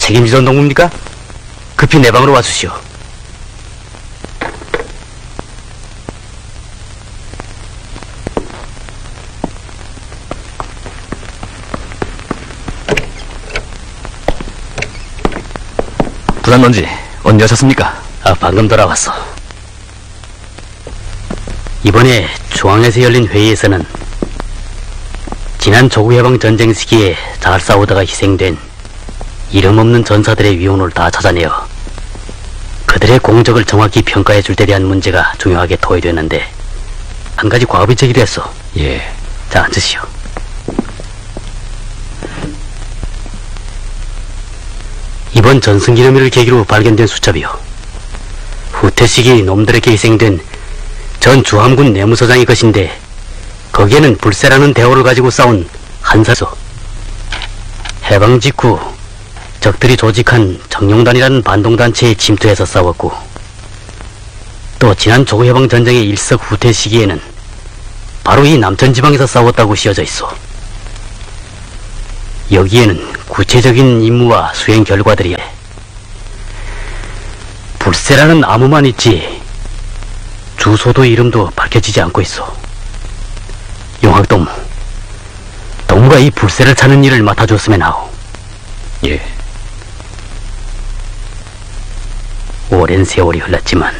책임지던 동무입니까? 급히 내 방으로 와주시오. 부산론지 언제 오셨습니까? 방금 돌아왔어. 이번에 중앙에서 열린 회의에서는 지난 조국해방 전쟁 시기에 잘 싸우다가 희생된 이름 없는 전사들의 위온을 다 찾아내어 그들의 공적을 정확히 평가해 줄 때 대한 문제가 중요하게 토의됐는데 한 가지 과업이 제기됐어. 예. 자, 앉으시오. 이번 전승기념일을 계기로 발견된 수첩이요. 후퇴 시기 놈들에게 희생된 전 주함군 내무서장의 것인데 거기에는 불세라는 대호를 가지고 싸운 한사소. 해방 직후 적들이 조직한 정용단이라는 반동단체에 침투해서 싸웠고 또 지난 조국해방 전쟁의 일석 후퇴 시기에는 바로 이 남천지방에서 싸웠다고 씌어져 있어. 여기에는 구체적인 임무와 수행 결과들이 불세라는 암호만 있지 주소도 이름도 밝혀지지 않고 있어. 용학동무, 동무가 이 불세를 찾는 일을 맡아줬으면 하오. 예. 오랜 세월이 흘렀지만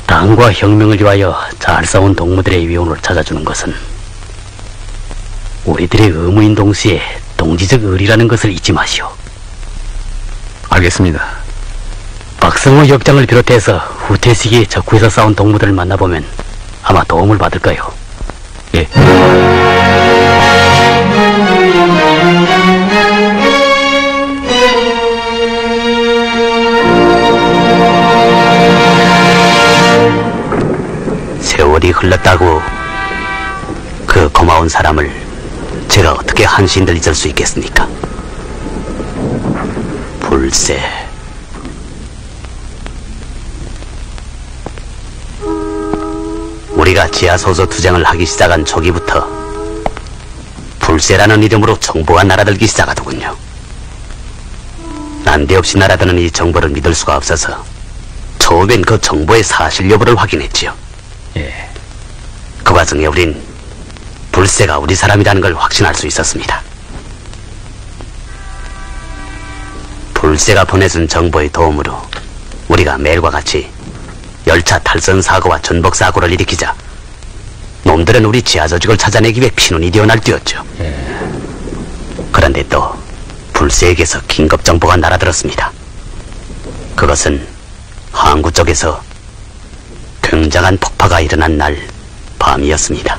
당과 혁명을 위하여 잘 싸운 동무들의 위온을 찾아주는 것은 우리들의 의무인 동시에 동지적 의리라는 것을 잊지 마시오. 알겠습니다. 박성호 역장을 비롯해서 후퇴 시기에 적구에서 싸운 동무들을 만나보면 아마 도움을 받을 거요. 예. 세월이 흘렀다고 그 고마운 사람을 제가 어떻게 한신들 잊을 수 있겠습니까? 불세. 우리가 지하소서 투쟁을 하기 시작한 초기부터 불세라는 이름으로 정보가 날아들기 시작하더군요. 난데없이 날아드는 이 정보를 믿을 수가 없어서 처음엔 그 정보의 사실 여부를 확인했지요. 예. 그 과정에 우린 불세가 우리 사람이라는 걸 확신할 수 있었습니다. 불세가 보내준 정보의 도움으로 우리가 매일과 같이 열차 탈선 사고와 전복 사고를 일으키자 놈들은 우리 지하 조직을 찾아내기 위해 피눈이 되어 날뛰었죠. 예. 그런데 또 불세에게서 긴급 정보가 날아들었습니다. 그것은 항구 쪽에서 굉장한 폭파가 일어난 날 밤이었습니다.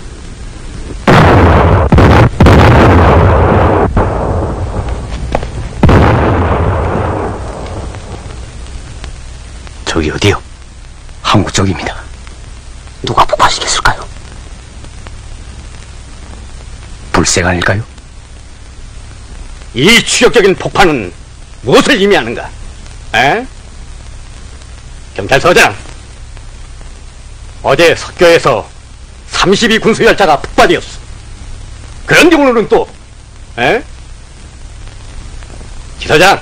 저기 어디요? 항구 쪽입니다. 누가 폭파시켰을까요? 불세가 아닐까요? 이 추격적인 폭파는 무엇을 의미하는가? 에? 경찰서장, 어제 석교에서 32 군수열차가 폭파되었어. 그런데 오늘은 또, 에? 지서장,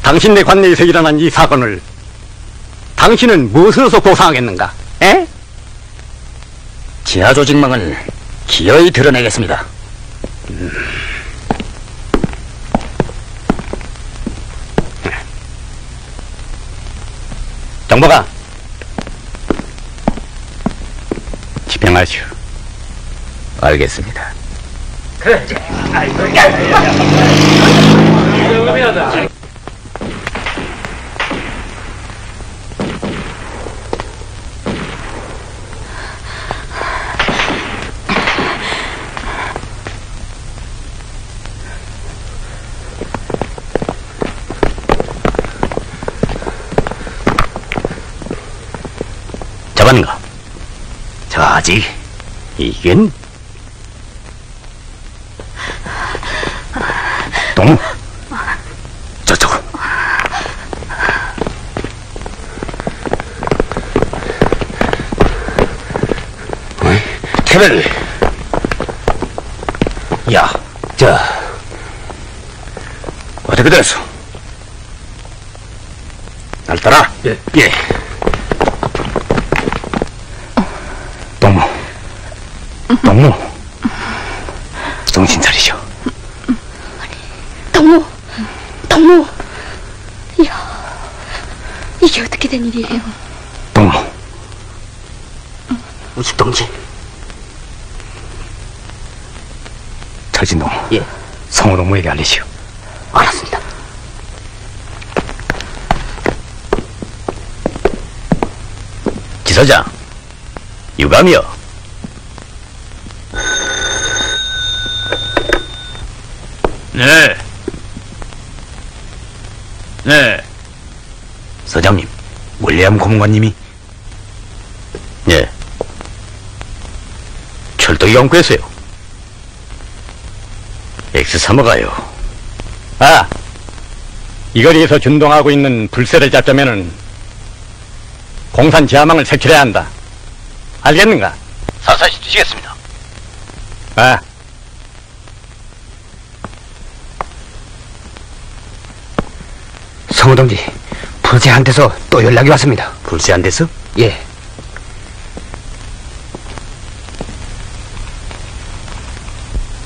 당신네 관내에서 일어난 이 사건을 당신은 무엇으로서 보상하겠는가? 에? 지하 조직망을 기어이 드러내겠습니다. 정보가 집행하시오. 알겠습니다. 그렇지. 잡았는가? 저 아직 이겐 동무 저쪽으로. 캐벨 야, 어떻게 됐어? 날 따라. 예. 동무, 정신 차리셔. 동무. 이야, 이게 어떻게 된 일이에요? 동무, 우식 동지. 철진 동무. 예. 성우 동무에게 알리시오. 알았습니다. 지사장, 유감이요. 네. 서장님, 윌리엄 고문관님이. 예. 철도 연구했어요. X3호가요. 아, 이 거리에서 준동하고 있는 불세를 잡자면은 공산 지하망을 색출해야 한다. 알겠는가? 사사시 주시겠습니다. 아, 성우 동지, 불세한테서 또 연락이 왔습니다. 불세한테서? 예.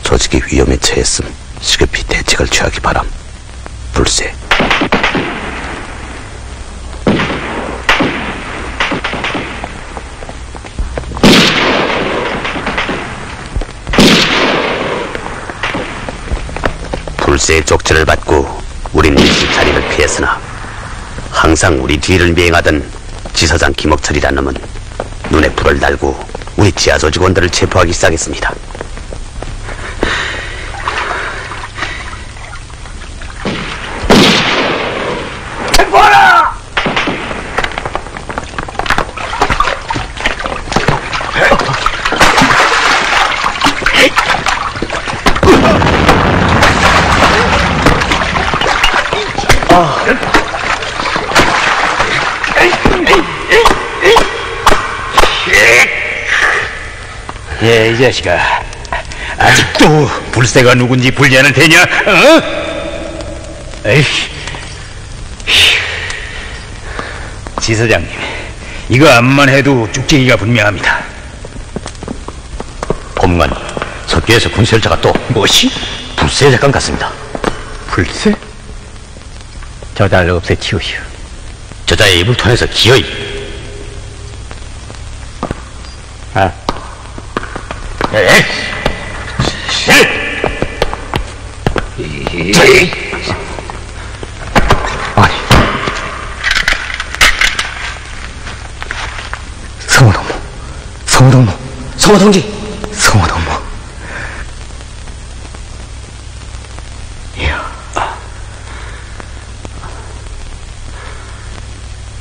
조직이 위험에 처했음 시급히 대책을 취하기 바람. 불세. 불세의 족제를 받고 우린 일시 자리를 피했으나 항상 우리 뒤를 미행하던 지사장 김옥철이라는 놈은 눈에 불을 달고 우리 지하 조직원들을 체포하기 시작했습니다. 이 자식아, 아직도 불세가 누군지 분리하는 되냐? 에이. 지사장님, 이거 암만 해도 쭉쟁이가 분명합니다. 고문관, 석계에서 군세열차가 또 무엇이? 불세 작관 같습니다. 불세? 저자를 없애치우시오. 저자의 입을 통해서 기어이. 아, 아니, 성우 동무, 성우 동지.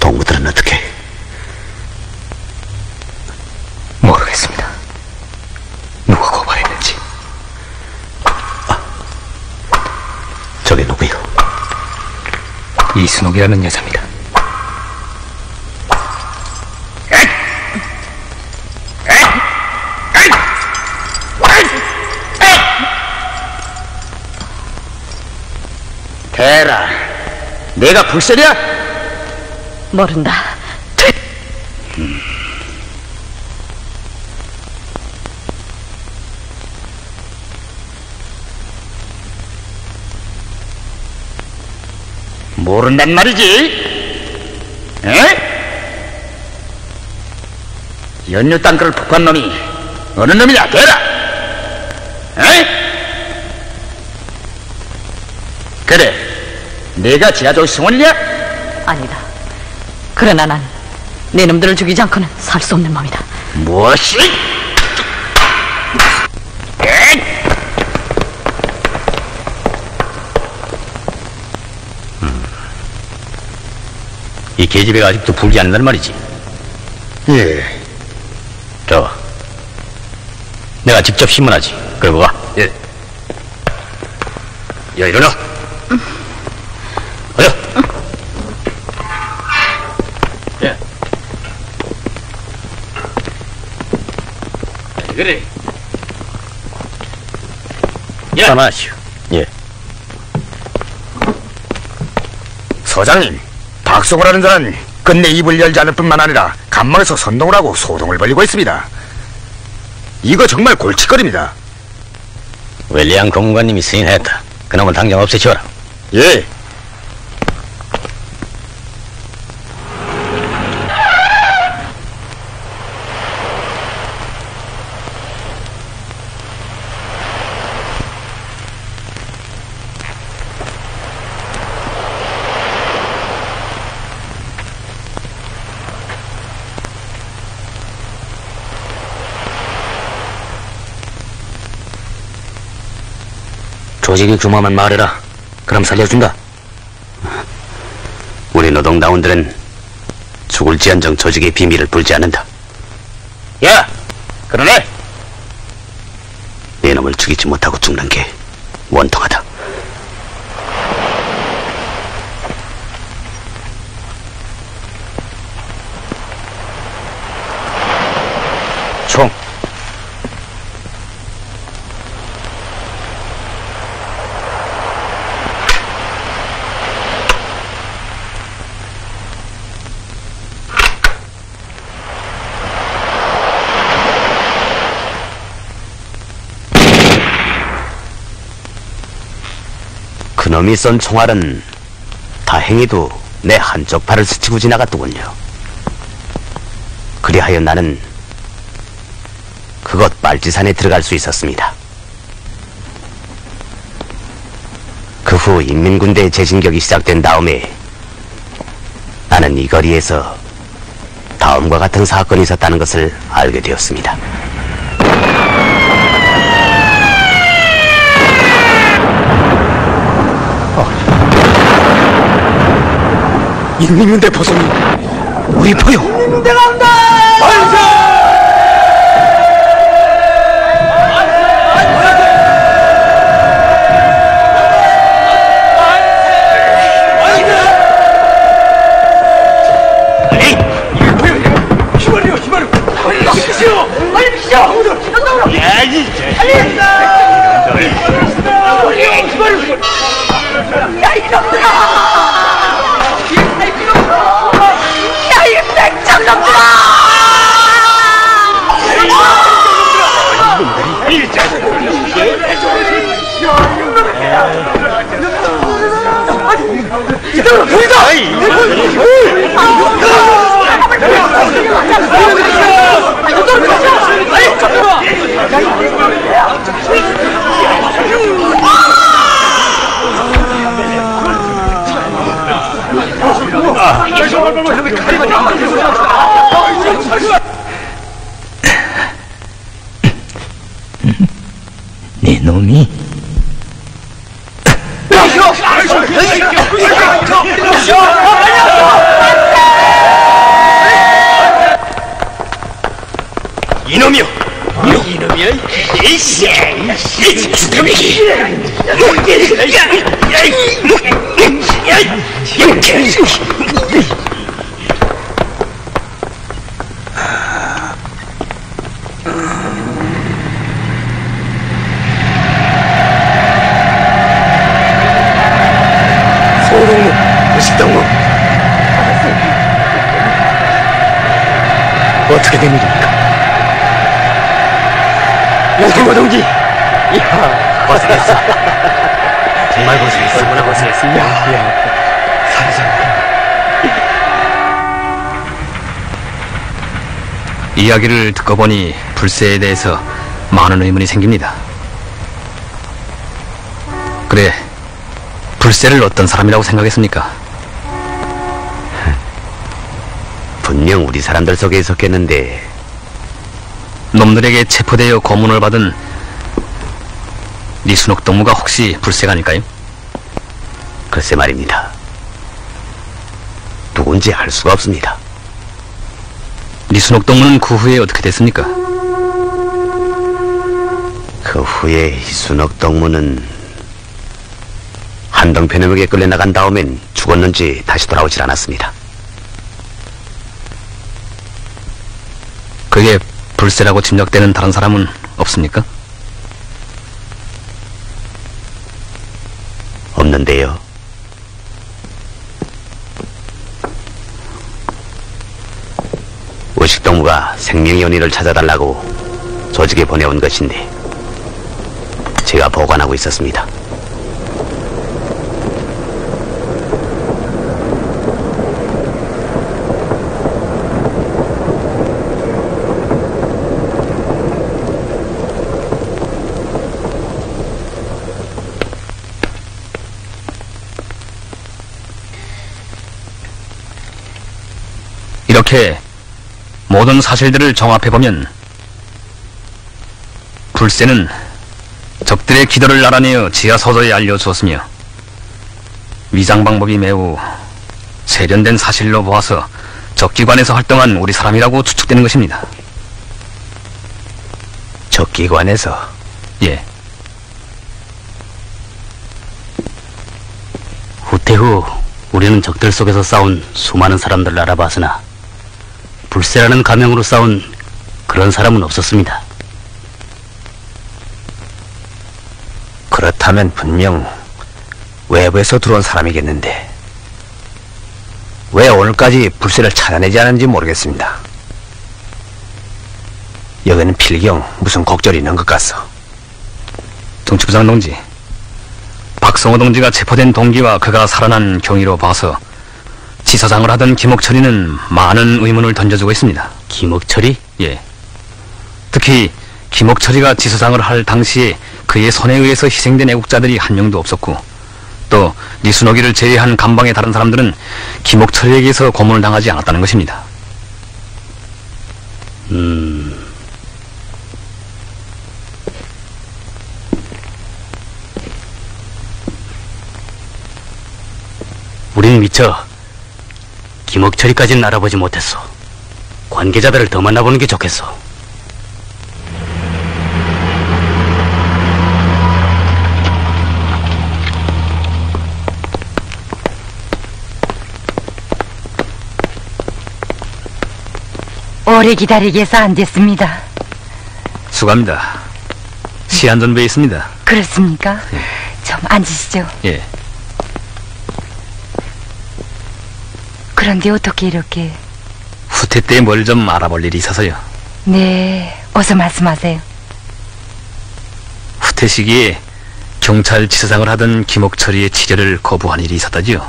동무들은 어떻게? 모르겠습니다. 누가 고발했는지. 저게 누구요? 이순옥이라는 여자입니다. 대라, 내가 불세냐? 모른다. 모른단 말이지? 에? 연료 땅굴을 폭파한 놈이 어느 놈이냐? 대라! 에? 그래, 내가 지하조의 승원이냐? 아니다. 그러나 난 내 놈들을 죽이지 않고는 살 수 없는 맘이다. 무엇이? 이 계집애가 아직도 불지 않는단 말이지. 예. 내가 직접 신문하지. 그리고 가. 예. 야, 일어나. 가자. 예. 그래. 떠나시오. 예. 서장님, 박성호라는 자는 끝내 입을 열지 않을 뿐만 아니라 간망에서 선동을 하고 소동을 벌이고 있습니다. 이거 정말 골칫거리입니다. 웰리안 공무관님이 승인했다. 그놈은 당장 없애시오라. 예. 조직이 규모만 말해라. 그럼 살려준다. 우리 노동다운들은 죽을지언정 조직의 비밀을 불지 않는다. 야, 그러네. 내 놈을 죽이지 못하고 죽는 게 원통하다. 총. 그놈이 쏜 총알은 다행히도 내 한쪽 팔을 스치고 지나갔더군요. 그리하여 나는 그곳 빨치산에 들어갈 수 있었습니다. 그 후 인민군대의 재진격이 시작된 다음에 나는 이 거리에서 다음과 같은 사건이 있었다는 것을 알게 되었습니다. 인민군대 보성이 우리 보여. 인민군대 간다. 네 놈이 이놈이요. 이놈이요. 이씨, 죽음이기. 소동무, 무식동무. 어떻게 된 일입니까? 영통노동지. 이야, 고생했어. 정말 고생했어. 너무나 고생했어. 이야, 살아서. 이야기를 듣고 보니 불세에 대해서 많은 의문이 생깁니다. 그래, 불세를 어떤 사람이라고 생각했습니까? 분명 우리 사람들 속에 있었겠는데 놈들에게 체포되어 고문을 받은 리순옥 동무가 혹시 불세가 아닐까요? 글쎄 말입니다. 누군지 알 수가 없습니다. 리순옥 동무는 그 후에 어떻게 됐습니까? 그 후에 이순옥 동무는 한동편에게 끌려나간 다음엔 죽었는지 다시 돌아오질 않았습니다. 그게 불세라고 짐작되는 다른 사람은 없습니까? 없는데요. 우식동무가 생명의 연인을 찾아달라고 조직에 보내온 것인데 제가 보관하고 있었습니다. 이렇게 모든 사실들을 종합해보면 불새는 적들의 기도를 알아내어 지하서도에 알려주었으며 위장 방법이 매우 세련된 사실로 보아서 적기관에서 활동한 우리 사람이라고 추측되는 것입니다. 적기관에서? 예. 후퇴 후 우리는 적들 속에서 싸운 수많은 사람들을 알아봤으나 불새라는 가명으로 싸운 그런 사람은 없었습니다. 그렇다면 분명 외부에서 들어온 사람이겠는데 왜 오늘까지 불새를 찾아내지 않은지 모르겠습니다. 여기는 필경 무슨 곡절이 있는 것 같소. 정치부장 동지, 박성호 동지가 체포된 동기와 그가 살아난 경위로 봐서 지사장을 하던 김옥철이는 많은 의문을 던져주고 있습니다. 김옥철이? 예. 특히 김옥철이가 지사장을 할 당시에 그의 손에 의해서 희생된 애국자들이 한 명도 없었고 또 니순옥이를 제외한 감방의 다른 사람들은 김옥철이에게서 고문을 당하지 않았다는 것입니다. 우린 미처 김옥철이까지는 알아보지 못했어. 관계자들을 더 만나보는 게 좋겠어. 오래 기다리게 해서 안 됐습니다. 수고합니다. 시안전부에 있습니다. 그렇습니까? 좀 앉으시죠. 예. 그런데 어떻게 이렇게... 후퇴 때 뭘 좀 알아볼 일이 있어서요. 네, 어서 말씀하세요. 후퇴 시기에 경찰 지사장을 하던 김옥철이의 치료를 거부한 일이 있었다지요.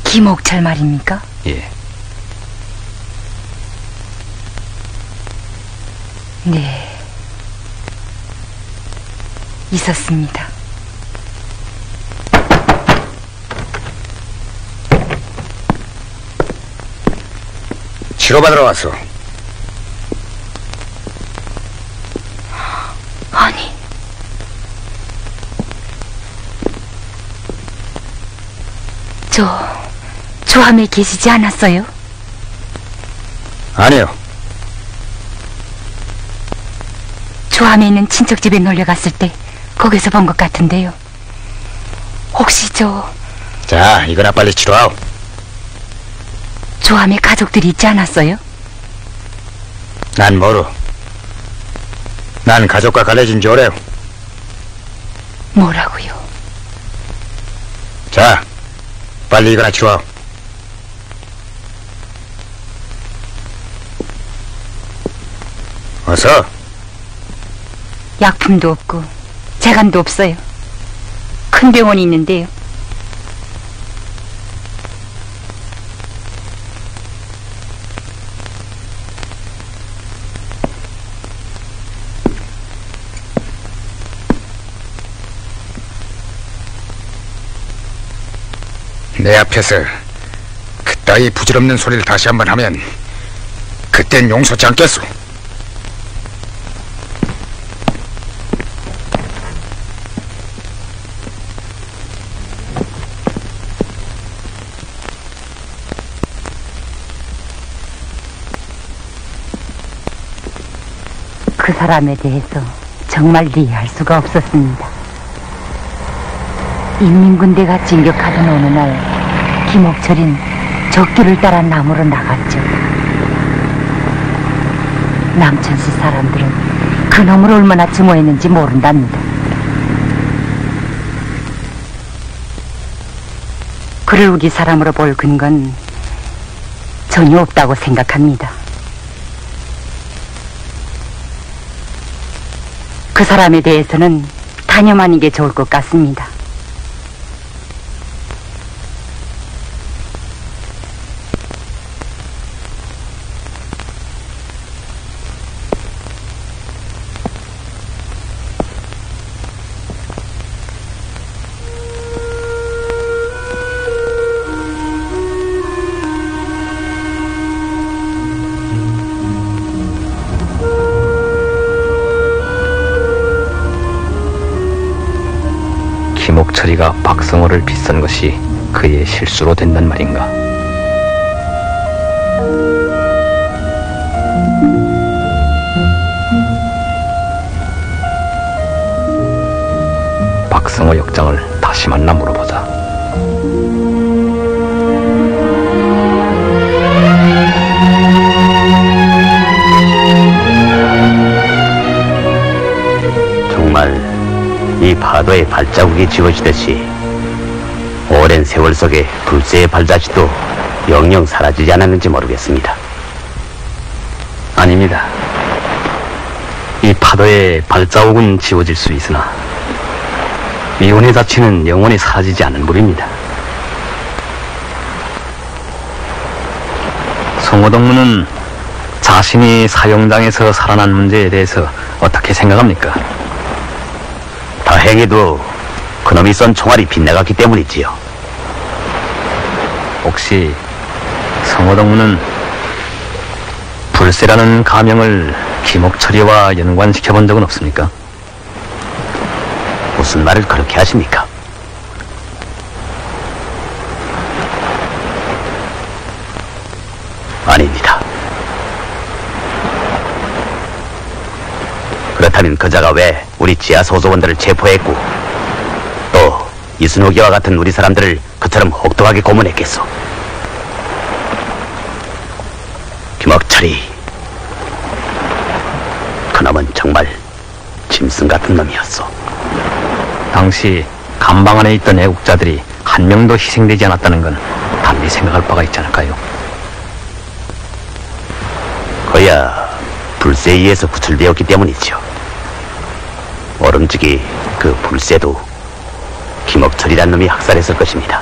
김옥철 말입니까? 예. 네, 있었습니다. 치료받으러 왔어. 아니, 저 조함에 계시지 않았어요? 아니요. 조함에 있는 친척 집에 놀려갔을 때 거기서 본 것 같은데요. 혹시 자, 이거나 빨리 치료하오. 조함에 가족들이 있지 않았어요? 난 모르. 난 가족과 갈라진 지 오래요. 뭐라고요? 자, 빨리 이거나 치료하오. 어서. 약품도 없고 재간도 없어요. 큰 병원이 있는데요. 내 앞에서 그따위 부질없는 소리를 다시 한번 하면 그땐 용서치 않겠소. 그 사람에 대해서 정말 이해할 수가 없었습니다. 인민군대가 진격하던 어느 날 김옥철인 적들을 따라 남으로 나갔죠. 남천시 사람들은 그 놈을 얼마나 증오했는지 모른답니다. 그를 우리 사람으로 볼 근거는 전혀 없다고 생각합니다. 그 사람에 대해서는 단념하는 게 좋을 것 같습니다. 김옥철이가 박성호를 빗선 것이 그의 실수로 된단 말인가? 박성호 역장을 다시 만나 물어보자. 정말 이 파도에 발자국이 지워지듯이 오랜 세월 속에 불새의 발자취도 영영 사라지지 않았는지 모르겠습니다. 아닙니다. 이 파도의 발자국은 지워질 수 있으나 미운의 자취는 영원히 사라지지 않는 물입니다. 성호동무는 자신이 사형당에서 살아난 문제에 대해서 어떻게 생각합니까? 다행히도 그놈이 쏜 총알이 빗나갔기 때문이지요. 혹시 성호동무는 불새라는 가명을 김옥철이와 연관시켜본 적은 없습니까? 무슨 말을 그렇게 하십니까? 아닙니다. 그렇다면 그자가 왜 우리 지하 소속원들을 체포했고 또 이순옥이와 같은 우리 사람들을 그처럼 혹독하게 고문했겠소? 김옥철이 그놈은 정말 짐승 같은 놈이었소. 당시 감방 안에 있던 애국자들이 한 명도 희생되지 않았다는 건 달리 생각할 바가 있지 않을까요? 그야 불새에 의해서 구출되었기 때문이죠. 얼음직이 그 불새도 김옥철이란 놈이 학살했을 것입니다.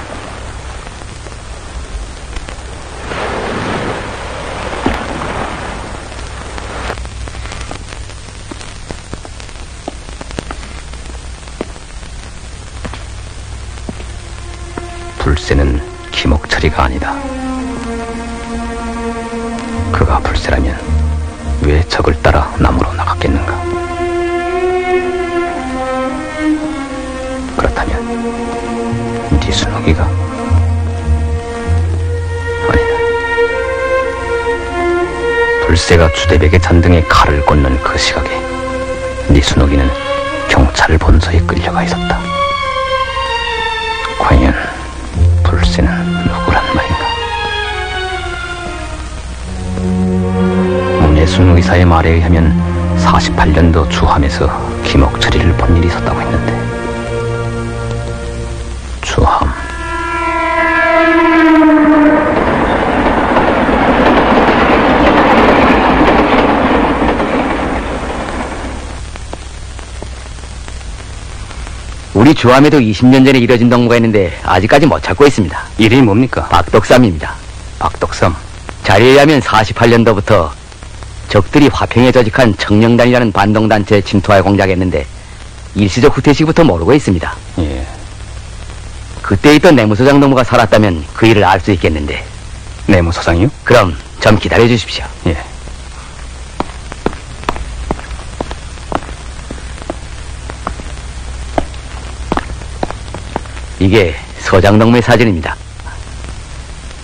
불새는 김옥철이가 아니다. 그가 불새라면 왜 적을 따라 남으로 나갔겠는가? 그렇다면 니순옥이가 아니다. 불새가 주대백의 잔등에 칼을 꽂는 그 시각에 니순옥이는 경찰 본서에 끌려가 있었다. 과연 불새는 누구란 말인가? 문예순 의사의 말에 의하면 48년도 주함에서 김옥철이를 본 일이 있었다고 했는데 주함... 우리 주함에도 20년 전에 이뤄진 동무가 있는데 아직까지 못 찾고 있습니다. 이름이 뭡니까? 박덕삼입니다. 박덕삼. 자료에 의하면 48년도부터 적들이 화평에 조직한 청령단이라는 반동단체에 침투하여 공작했는데 일시적 후퇴 시기부터 모르고 있습니다. 예. 그때 있던 내무소장 동무가 살았다면 그 일을 알 수 있겠는데. 내무소장이요? 그럼 좀 기다려 주십시오. 예. 이게 소장 동무의 사진입니다.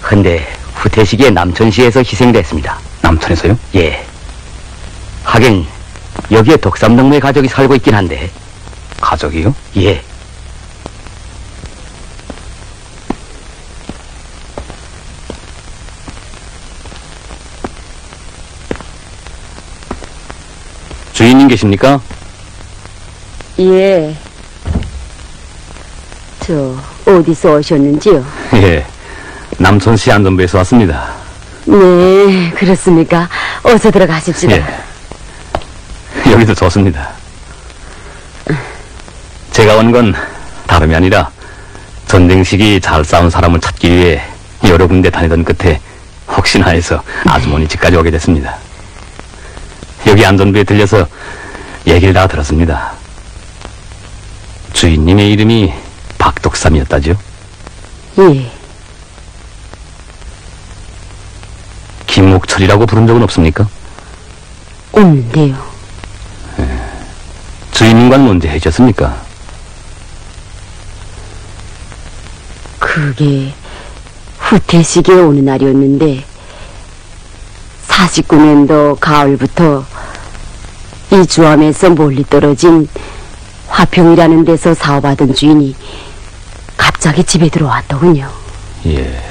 근데 후퇴 시기에 남천시에서 희생됐습니다. 남천에서요? 예. 하긴 여기에 독삼 동무의 가족이 살고 있긴 한데. 가족이요? 예. 주인님 계십니까? 예. 저 어디서 오셨는지요? 예, 남천시 안전부에서 왔습니다. 네, 그렇습니까? 어서 들어가십시다. 예, 여기도 좋습니다. 제가 온 건 다름이 아니라 전쟁 시기 잘 싸운 사람을 찾기 위해 여러 군데 다니던 끝에 혹시나 해서 아주머니 집까지 오게 됐습니다. 여기 안전부에 들려서 얘기를 다 들었습니다. 주인님의 이름이 박독삼이었다죠? 예, 김옥철이라고 부른 적은 없습니까? 없는데요. 주인님과는 언제 헤어졌습니까? 그게 후퇴식에 오는 날이었는데 49년도 가을부터 이 주암에서 멀리 떨어진 화평이라는 데서 사업하던 주인이 갑자기 집에 들어왔더군요. 예.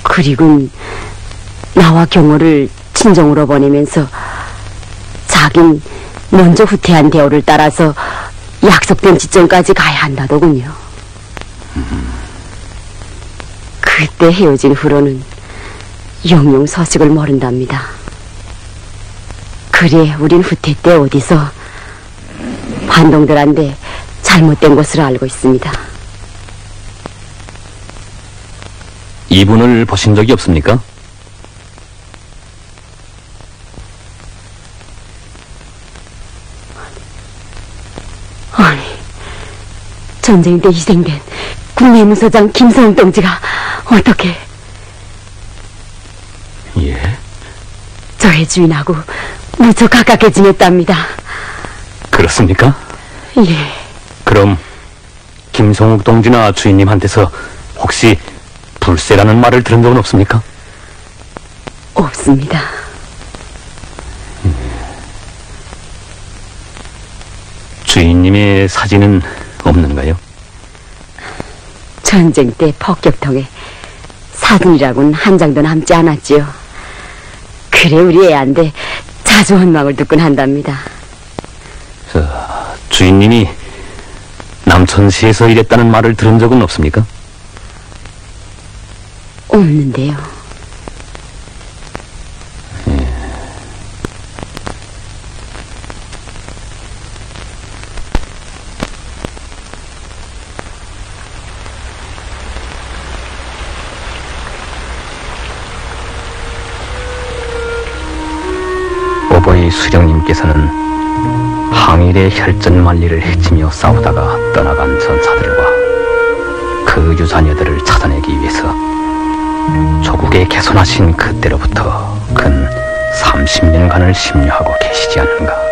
그리고 나와 경호를 친정으로 보내면서 자긴 먼저 후퇴한 대오를 따라서 약속된 지점까지 가야 한다더군요. 그때 헤어진 후로는 영영 소식을 모른답니다. 그래 우린 후퇴 때 어디서 반동들한테 잘못된 것으로 알고 있습니다. 이분을 보신 적이 없습니까? 아니, 전쟁 때 희생된 국내무소장 김성웅 동지가 어떻게... 예? 저의 주인하고 무척 가깝게 지냈답니다. 그렇습니까? 예. 그럼 김성욱 동지나 주인님한테서 혹시 불세라는 말을 들은 적은 없습니까? 없습니다. 주인님의 사진은 없는가요? 전쟁 때 폭격통에 사진이라고는 한 장도 남지 않았지요. 그래 우리 애한테 자주 원망을 듣곤 한답니다. 주인님이 남천시에서 일했다는 말을 들은 적은 없습니까? 없는데요. 오보이 수령님께서는 항일의 혈전만리를 해치며 싸우다가 떠나간 전사들과 그 유산여들을 찾아내기 위해서 조국에 개선하신 그때로부터 근 30년간을 심려하고 계시지 않는가.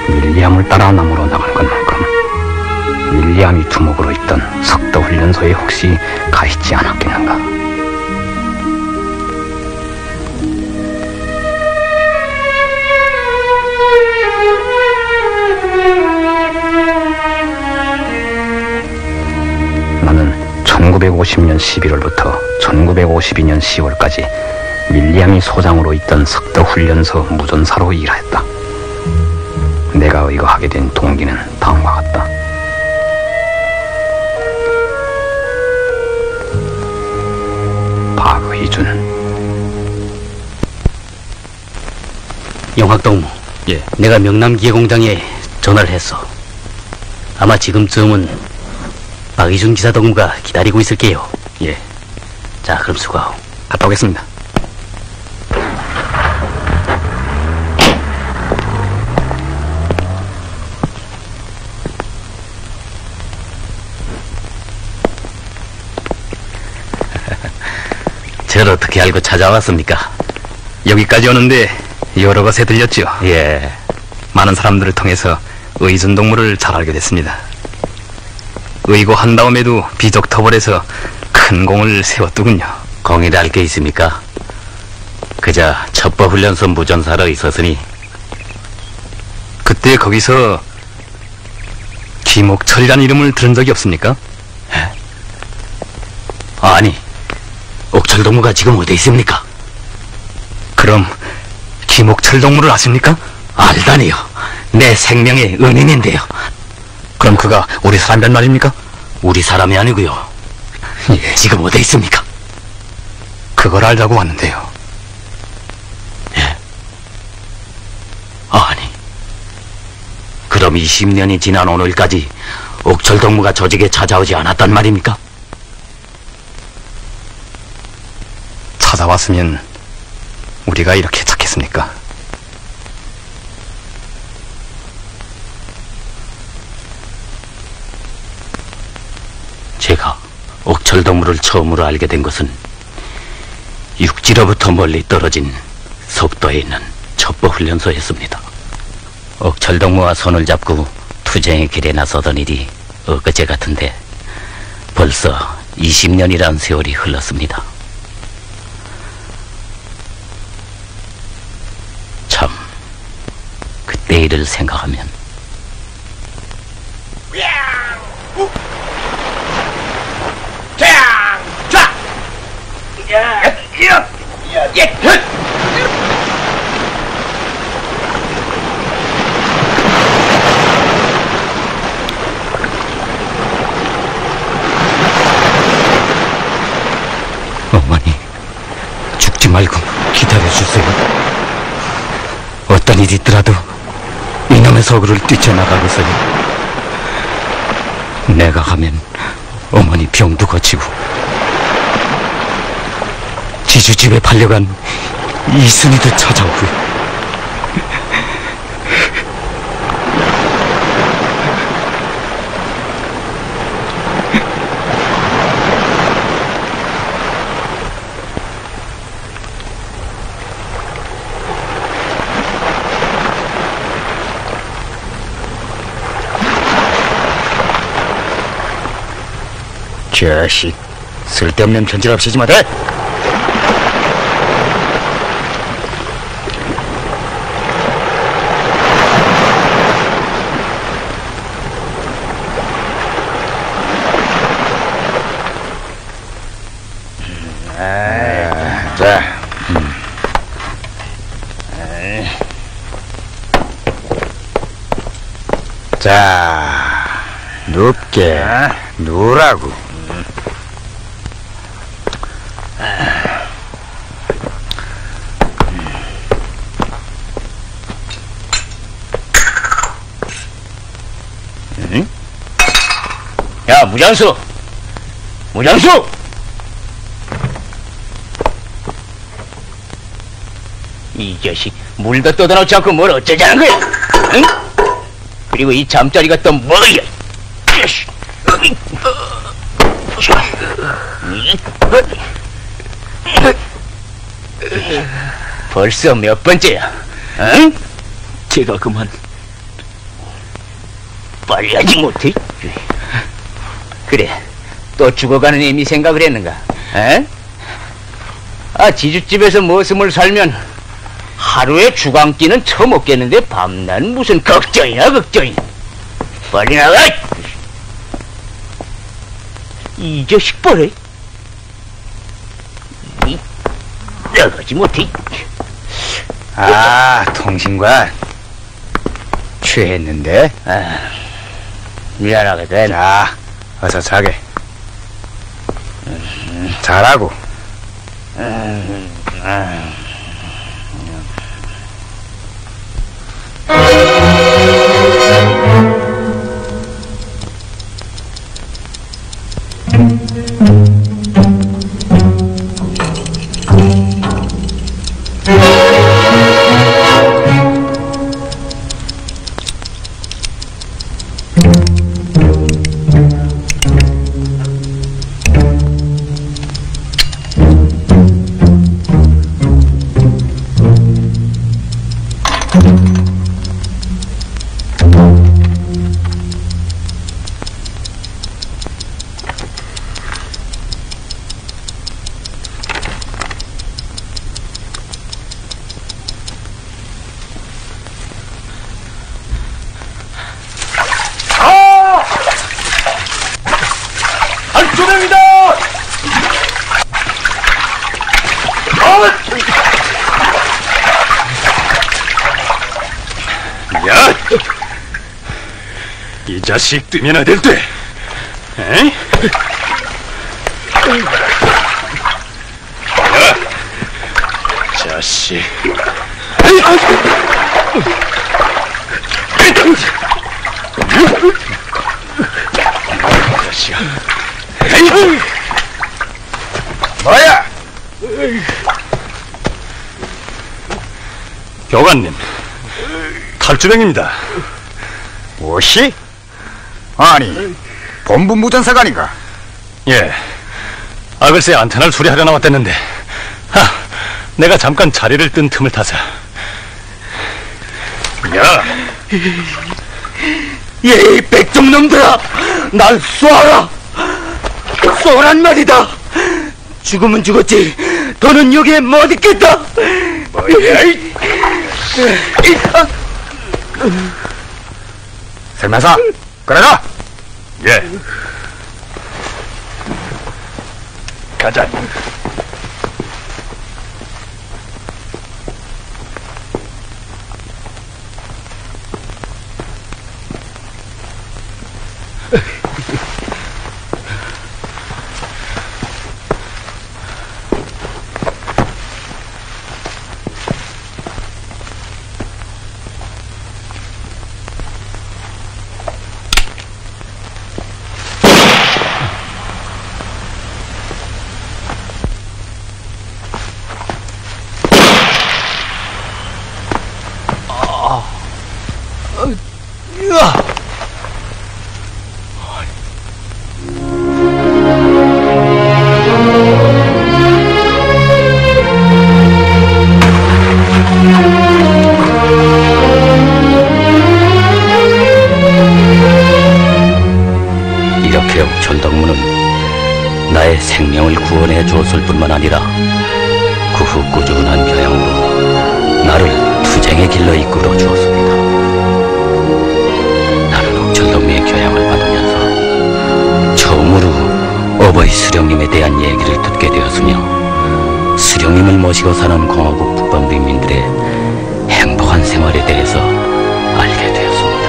밀리암을 따라 남으로 나간 것만큼 밀리암이 두목으로 있던 석도훈련소에 혹시 가 있지 않았겠는가. 나는 1950년 11월부터 1952년 10월까지 밀리암이 소장으로 있던 석도훈련소 무전사로 일하였다. 내가 의거하게 된 동기는 다음과 같다. 박의준. 영학동무. 예. 내가 명남기계공장에 전화를 했어. 아마 지금쯤은 박의준 기사 동무가 기다리고 있을게요. 예. 자, 그럼 수고하고. 갔다 오겠습니다. 어떻게 알고 찾아왔습니까? 여기까지 오는데 여러 것에 들렸죠. 예. 많은 사람들을 통해서 의존동물을 잘 알게 됐습니다. 의고한 다음에도 비적터벌에서 큰 공을 세웠더군요. 공이랄 게 있습니까? 그저 첩보훈련소 무전사로 있었으니. 그때 거기서 김옥철이라는 이름을 들은 적이 없습니까? 아니, 옥철동무가 지금 어디 있습니까? 그럼 김옥철 동무를 아십니까? 알다니요. 내 생명의 은인인데요. 그럼 그가 우리 사람이란 말입니까? 우리 사람이 아니고요. 예. 지금 어디 있습니까? 그걸 알자고 왔는데요. 예. 아니, 그럼 20년이 지난 오늘까지 옥철동무가 조직에 찾아오지 않았단 말입니까? 찾아왔으면 우리가 이렇게 찾겠습니까? 제가 옥철동무를 처음으로 알게 된 것은 육지로부터 멀리 떨어진 속도에 있는 첩보훈련소였습니다. 옥철동무와 손을 잡고 투쟁의 길에 나서던 일이 엊그제 같은데 벌써 20년이란 세월이 흘렀습니다. 참, 그때 일을 생각하면 어머니, 죽지 말고 기다려주세요. 어떤 일이 있더라도 이놈의 서구를 뛰쳐나가겠어요. 내가 가면 어머니 병도 거치고 지주집에 팔려간 이순이도 찾아오고요. 자식, 쓸데없는 편지를 없애지 마라. 자, 자, 눕게 누라고. 야, 무장수! 무장수! 이 자식, 물도 떠다놓지 않고 뭘 어쩌자는 거야? 응? 그리고 이 잠자리가 또 뭐야? 벌써 몇 번째야? 응? 제가 그만 빨리 하지 못해? 그래, 또 죽어가는 애미 생각을 했는가? 에? 아, 지주집에서 머슴을 살면 하루에 주광기는 처먹겠는데 밤낮 무슨 걱정이야, 걱정이. 빨리 나가! 이 자식 뭐래? 나가지 못해. 아, 통신관 취했는데? 아, 미안하거든. 자, 어서 자게. 자라고. 이 자식 뜨면 어딜 돼? 에이? 야, 자식. 자식아. 뭐야? 교관님, 탈주병입니다. 무엇이? 아니, 본부 무전사가 아닌가? 예. 글쎄 안테나를 수리하려 나왔댔는데 내가 잠깐 자리를 뜬 틈을 타서. 야! 이 백종놈들아, 날 쏘아라! 쏘란 말이다! 죽으면 죽었지, 더는 여기에 못 있겠다! 뭐야? 설마사, 그래라! 예. 가자. 이렇게 옥천덕무는 나의 생명을 구원해 주었을 뿐만 아니라 그 후 꾸준한 교양으로 나를 투쟁의 길로 이끌어 주었습니다. 나는 옥천덕무의 교양을 받으면서 처음으로 어버이 수령님에 대한 얘기를 듣게 되었으며, 수령님을 모시고 사는 공화국 북방민민들의 행복한 생활에 대해서 알게 되었습니다.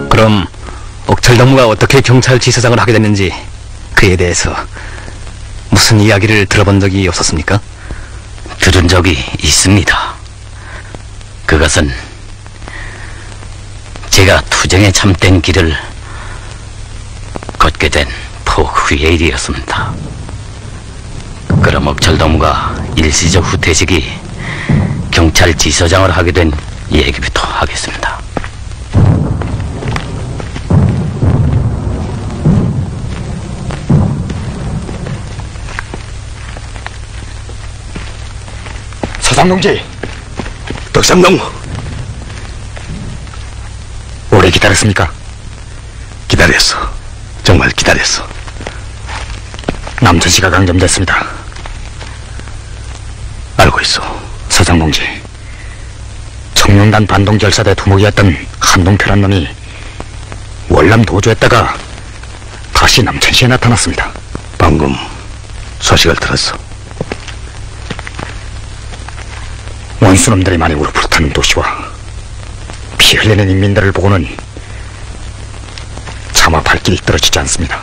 그럼 옥철덕무가 어떻게 경찰 지사장을 하게 됐는지, 그에 대해서 무슨 이야기를 들어본 적이 없었습니까? 들은 적이 있습니다. 그것은 제가 투쟁에 참된 길을 걷게 된 포 후의 일이었습니다. 그럼 옥철덕무가 일시적 후퇴식이 경찰 지서장을 하게 된 얘기부터 하겠습니다. 서장농지, 덕삼농, 오래 기다렸습니까? 기다렸어. 정말 기다렸어. 남천씨가 강점됐습니다. 알고 있어. 서장농지, 청룡단 반동결사대 두목이었던 한동표란 놈이 월남 도주했다가 다시 남천시에 나타났습니다. 방금 소식을 들었어. 원수놈들이 많이 우르부르타는 도시와 피 흘리는 인민들을 보고는 차마 발길이 떨어지지 않습니다.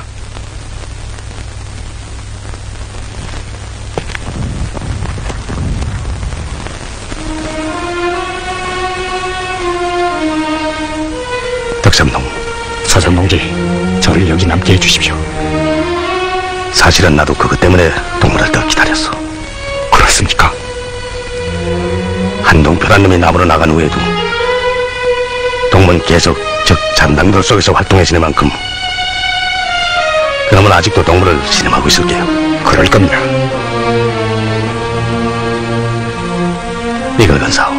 덕삼농, 서장농지, 저를 여기 남게 해주십시오. 사실은 나도 그것 때문에 동물을 더 기다렸어. 그렇습니까? 한동표란 놈이 남으로 나간 후에도 동문 계속 적 잔당들 속에서 활동해지는 만큼 그놈은 아직도 동물을 신음하고 있을게요. 그럴 겁니다. 이걸 건사오.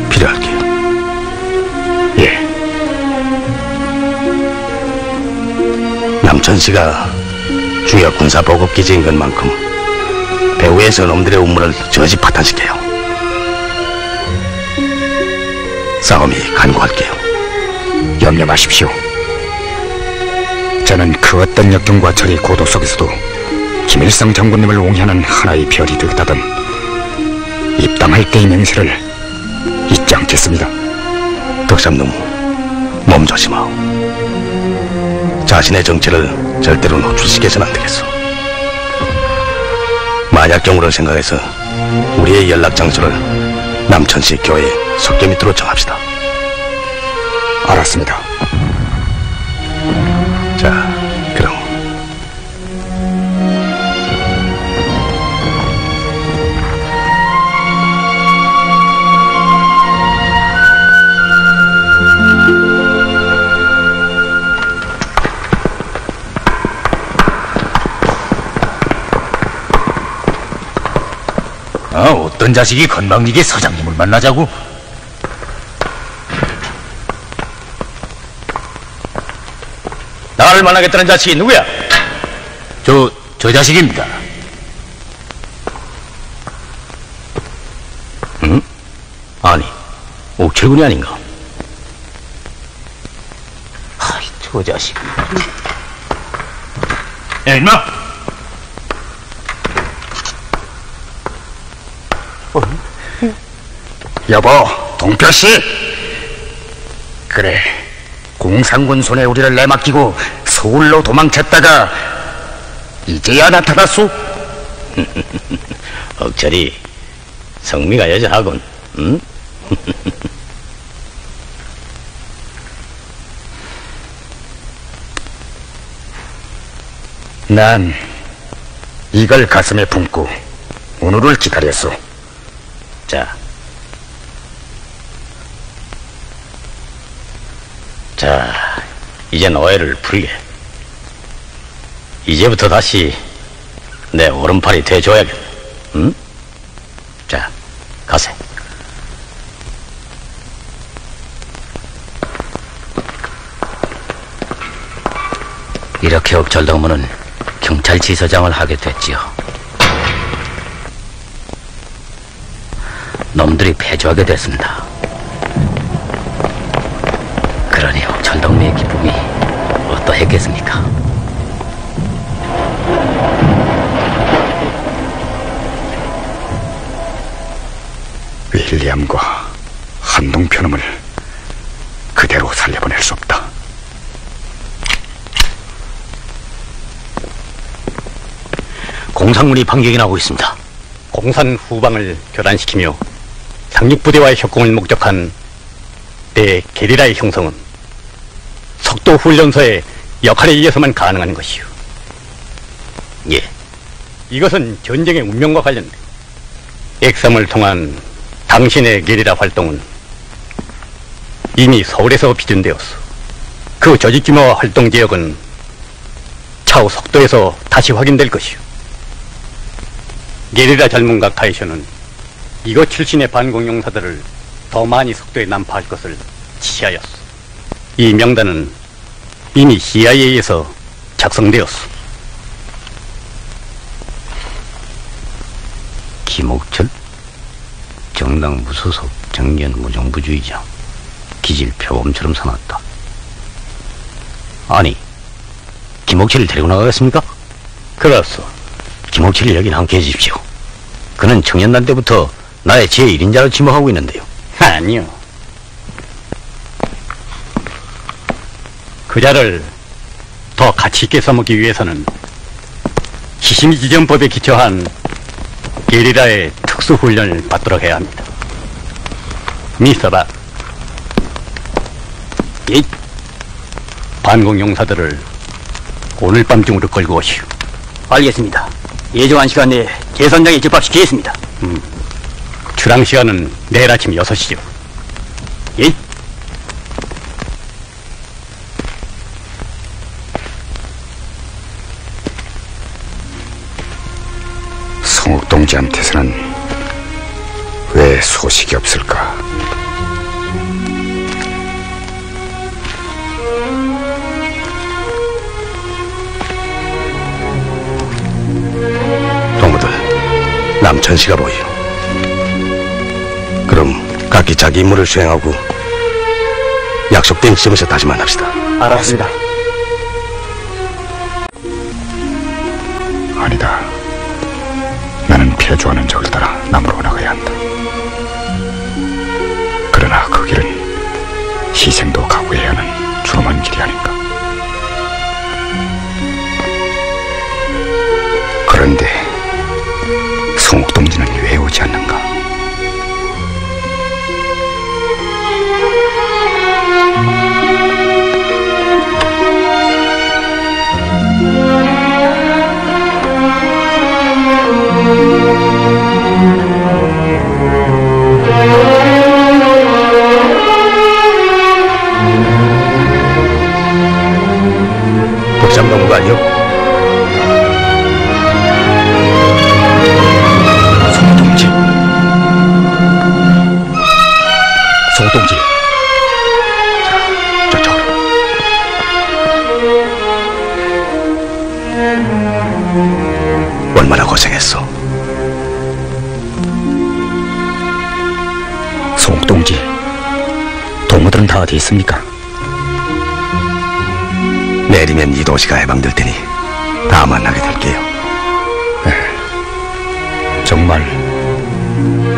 필요할게요. 예. 남천시가 주요 군사보급기지인 것만큼 배후에서 놈들의 음모를 저지 파탄시켜요. 싸움이 간구할게요. 염려 마십시오. 저는 그 어떤 역경과 절의 고도 속에서도 김일성 장군님을 옹호하는 하나의 별이 되겠다던 입당할 때의 맹세를 잊지 않겠습니다. 덕삼놈, 몸 조심하오. 자신의 정체를 절대로 노출시켜서는 안 되겠어. 만약 경우를 생각해서 우리의 연락 장소를 남천시 교회 석교 밑으로 정합시다. 알았습니다. 자, 그럼. 어떤 자식이 건방지게 서장님을 만나자고? 나를 만나겠다는 자식이 누구야? 저 자식입니다. 응? 아니, 옥철군이 아닌가? 아이, 저 자식. 야, 임마! 여보, 동표씨! 그래, 공산군 손에 우리를 내맡기고 서울로 도망쳤다가 이제야 나타났소? 억철이 성미가 여자하군. 응? 난 이걸 가슴에 품고 오늘을 기다렸소. 자, 이젠 오해를 풀게. 이제부터 다시 내 오른팔이 돼줘야겠네. 응? 자, 가세. 이렇게 옥철동무는 경찰지서장을 하게 됐지요. 놈들이 패주하게 됐습니다. 그러니 옥철동무의 기쁨이 어떠했겠습니까? 윌리엄과 한동표놈을 그대로 살려보낼 수 없다. 공산군이 반격이 나오고 있습니다. 공산 후방을 교란시키며 상륙부대와의 협공을 목적한 내 게리라의 형성은 석도훈련소의 역할에 의해서만 가능한 것이오. 예. 이것은 전쟁의 운명과 관련돼 액섬을 통한 당신의 게리라 활동은 이미 서울에서 비준되었어. 그 조직 규모와 활동 지역은 차후 석도에서 다시 확인될 것이오. 게리라 전문가 카이쇼는 이곳 출신의 반공용사들을 더 많이 석도에 난파할 것을 지시하였어. 이 명단은 이미 CIA에서 작성되었어. 김옥철? 정당 무소속 정년 무정부주의자, 기질 표범처럼 사놨다. 아니, 김옥철을 데리고 나가겠습니까? 그렇소. 김옥철을 여긴 함께 해주십시오. 그는 청년단 때부터 나의 제1인자로 지목하고 있는데요. 아니요. 그자를 더 가치 있게 써먹기 위해서는 시심지전법에 기초한 게리라의 특수훈련을 받도록 해야 합니다. 미스터 박, 이 반공용사들을 오늘 밤중으로 끌고 오시오. 알겠습니다. 예정한 시간 내에 계선장에 집합시키겠습니다. 출항 시간은 내일 아침 6시죠. 예? 성욱 동지한테서는 왜 소식이 없을까? 동무들, 남천시가 보이오. 그럼 각기 자기 임무를 수행하고 약속된 지점에서 다시 만납시다. 알았습니다. 아니다. 나는 패주하는 적을 따라 남으로 나가야 한다. 희생도 각오해야 하는 준엄한 길이 아닌가. 그런데 송옥동지는 왜 오지 않는가? 복장동무가 아니요? 송동지. 송동지. 저쪽으로. 얼마나 고생했어. 송동지. 동무들은 다 어디 있습니까? 내일이면 이 도시가 해방될 테니 다 만나게 될게요. 정말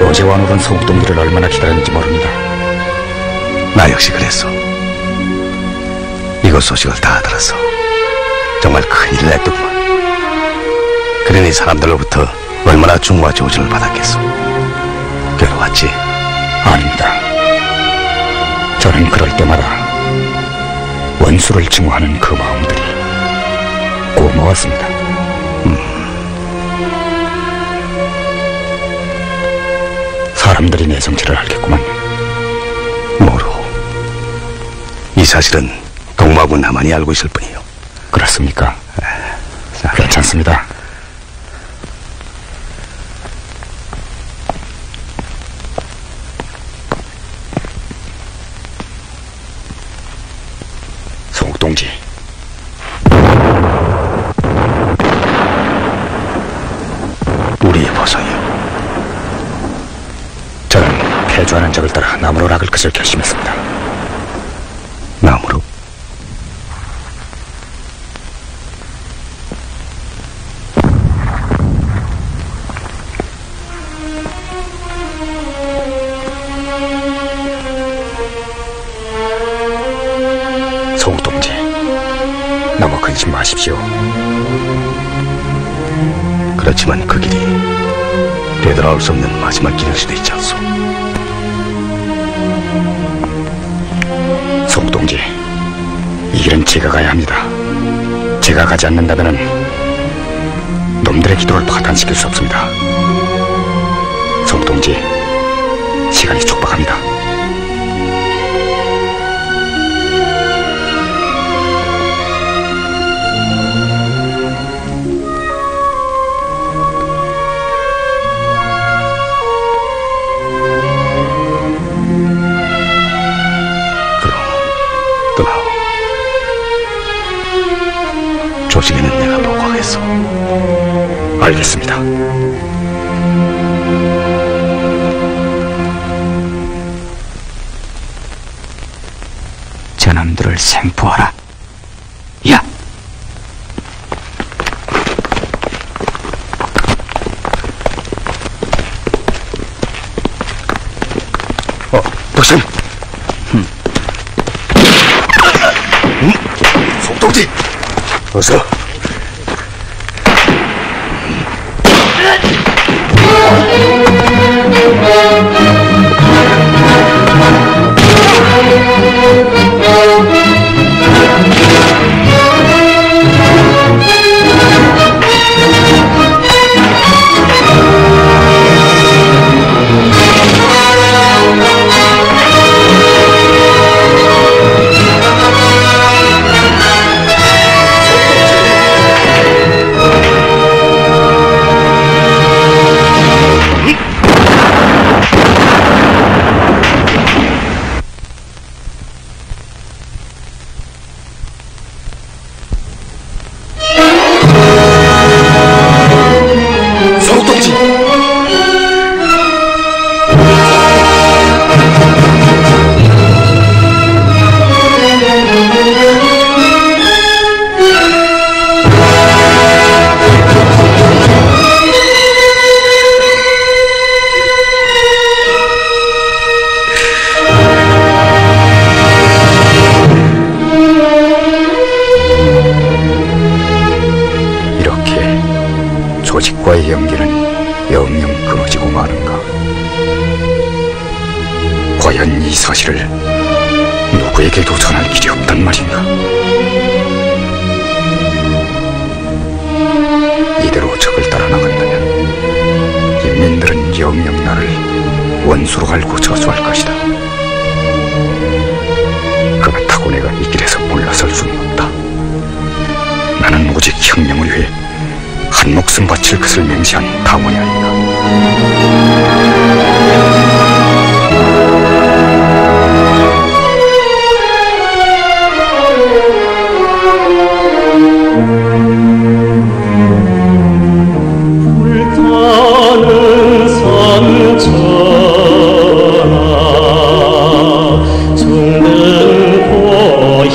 어제와 오늘은 송동지를 얼마나 기다렸는지 모릅니다. 나 역시 그랬어. 이곳 소식을 다 들었어. 정말 큰일 났더구만. 그러니 사람들로부터 얼마나 중과 조준을 받았겠어. 괴로웠지? 아닙니다. 저는 그럴 때마다 원수를 증오하는 그 마음들이 고마웠습니다. 사람들이 내 정체를 알겠구만. 모르고. 이 사실은 동무하고 나만이 알고 있을 뿐이요. 그렇습니까? 괜찮습니다. 송옥동지. 우리의 보상이요. 저는 패주하는 적을 따라 나무로 락을 그을 결심했습니다. 나무로? 송옥동지, 너무 근심 마십시오. 그렇지만 그 길이 되돌아올 수 없는 마지막 길일 수도 있지 않소. 송옥동지, 이 길은 제가 가야 합니다. 제가 가지 않는다면은 놈들의 기도를 파탄시킬 수 없습니다. 송옥동지, 시간이 촉박합니다. 조심히는 내가 보고하겠어. 알겠습니다. 저놈들을 생포하라. 야! 도심! 송동지! 어서! 조직과의 연계는 영영 끊어지고 마는가? 과연 이 사실을 누구에게도 전할 길이 없단 말인가? 이대로 적을 따라 나간다면 인민들은 영영 나를 원수로 알고 저주할 것이다. 그렇다고 내가 이 길에서 물러설 수는 없다. 나는 오직 혁명을 위해 한 목숨 바칠 것을 맹세한 당원이 아닌가. 불타는 산천하 정든 고향아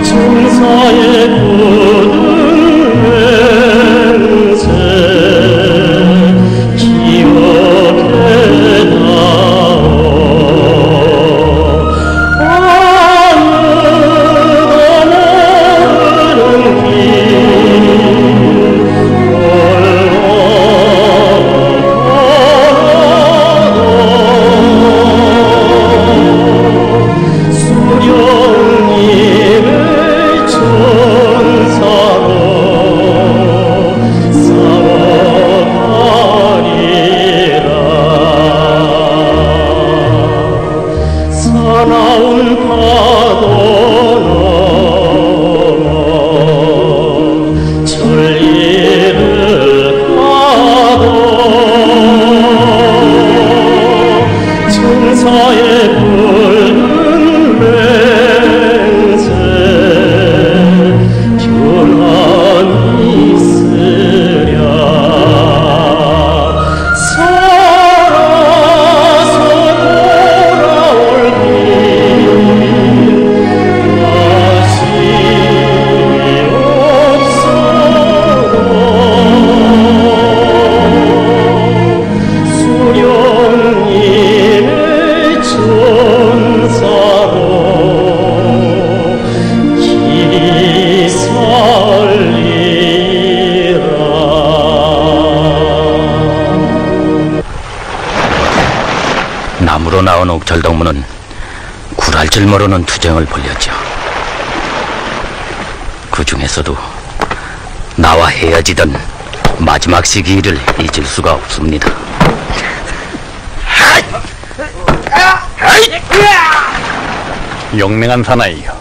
정사의 굳은 맹세 남으로 나온 옥철동무는 굴할 줄 모르는 투쟁을 벌였죠. 그 중에서도 나와 헤어지던 마지막 시기를 잊을 수가 없습니다. 용맹한 사나이요.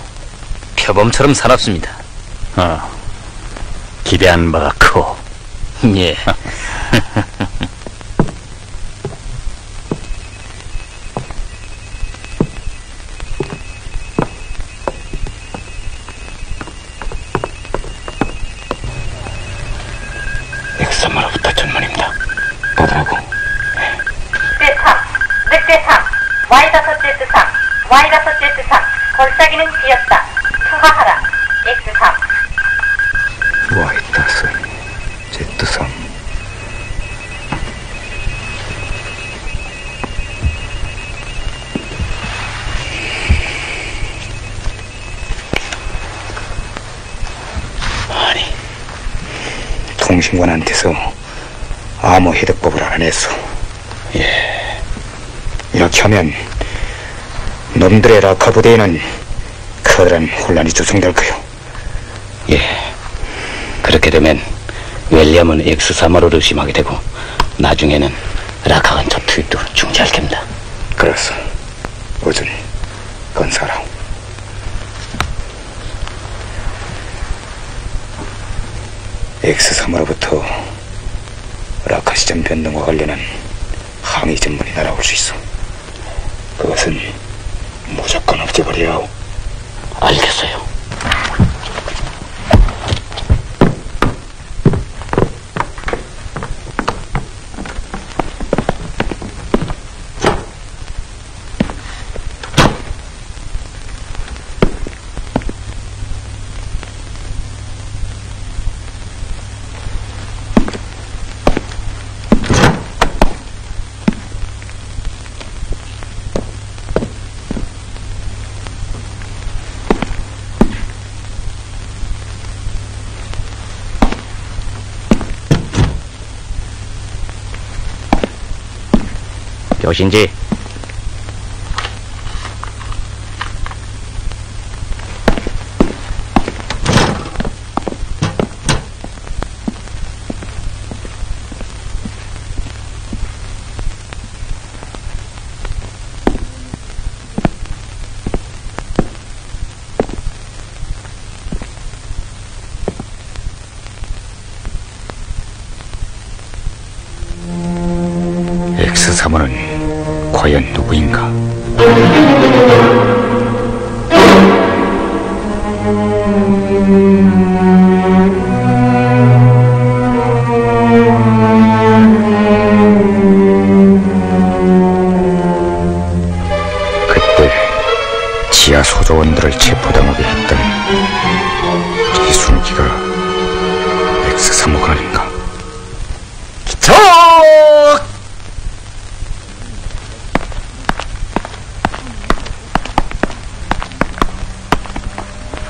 표범처럼 살았습니다. 기대한 바가 커. 예. 엑스마로부터 전문입니다. 받으라고. 늑대3, 늑대3, Y5Z3, Y5Z3, 골짜기는 비었다. 투하하라. X3. Y5Z3. 아니, 통신관한테서 암호 해독법을 알아냈어. 예. 이렇게 하면 놈들의 라카 부대에는 커다란 혼란이 조성될 거요. 예. 그렇게 되면 웰리엄은 X3호를 의심하게 되고 나중에는 라카 근처 투입도 중지할 겁니다. 그렇소. 어준 건사라. X3으로부터 라카 시점 변동과 관련한 항의 전문이 날아올 수 있어. 그것은 무조건 없애버려야 하오. 알겠어요. 교신지. X3호는 과연 누구인가? 그때 지하 소조원들을 체포당하게 했던 이순기가 X3호가 아닌가?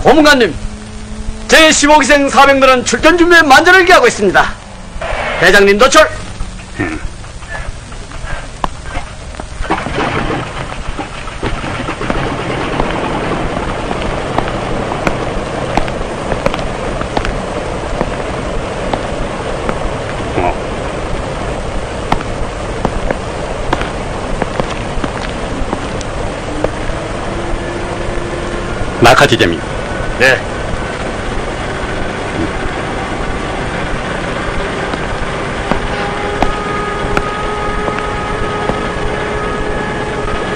고문관님, 제15기생 사병들은 출전 준비에 만전을 기하고 있습니다. 대장님 도출. 낙하지점이. 네.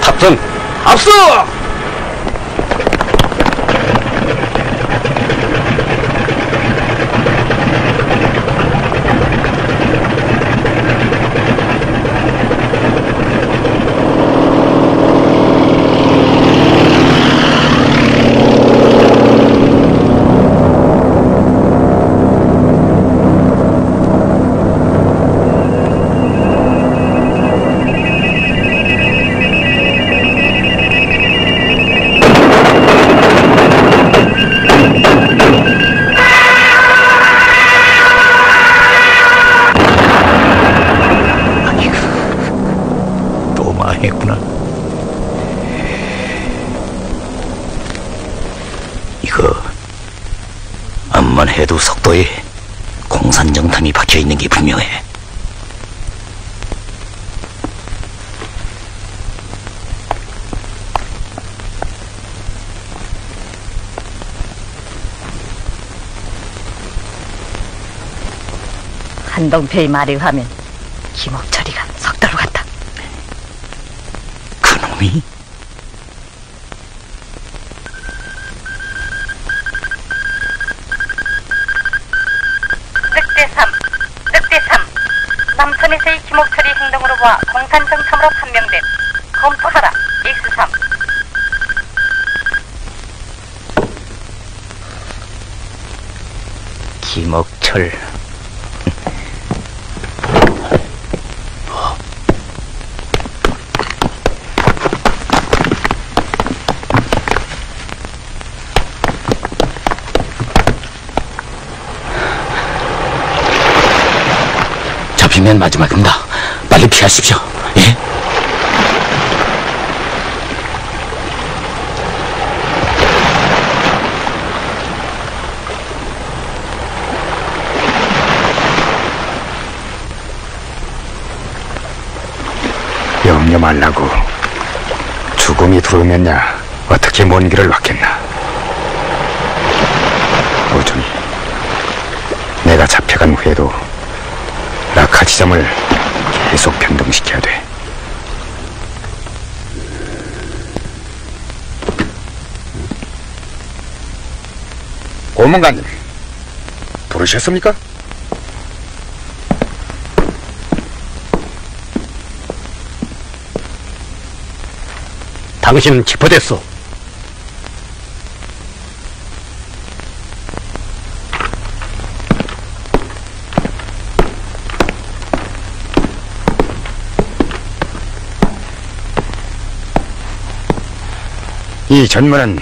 탑승. 압수! 망했구나. 이거 암만 해도 속도에 공산정탐이 박혀있는 게 분명해. 한동표의 말에 의하면 김옥철이가 석도로 갔다. 그놈이? 늑대 3 남천에서의 김옥철이 행동으로 보아 공산정탐으로 판명됨. 검토하라. X3. 김옥철. 잡히면 마지막입니다. 빨리 피하십시오. 예? 염려 말라고. 죽음이 들어오면야 어떻게 먼 길을 왔겠나. 오중이, 내가 잡혀간 후에도 낙하 지점을 계속 변동시켜야 돼. 고문관님, 부르셨습니까? 당신은 체포됐소. 이 전문은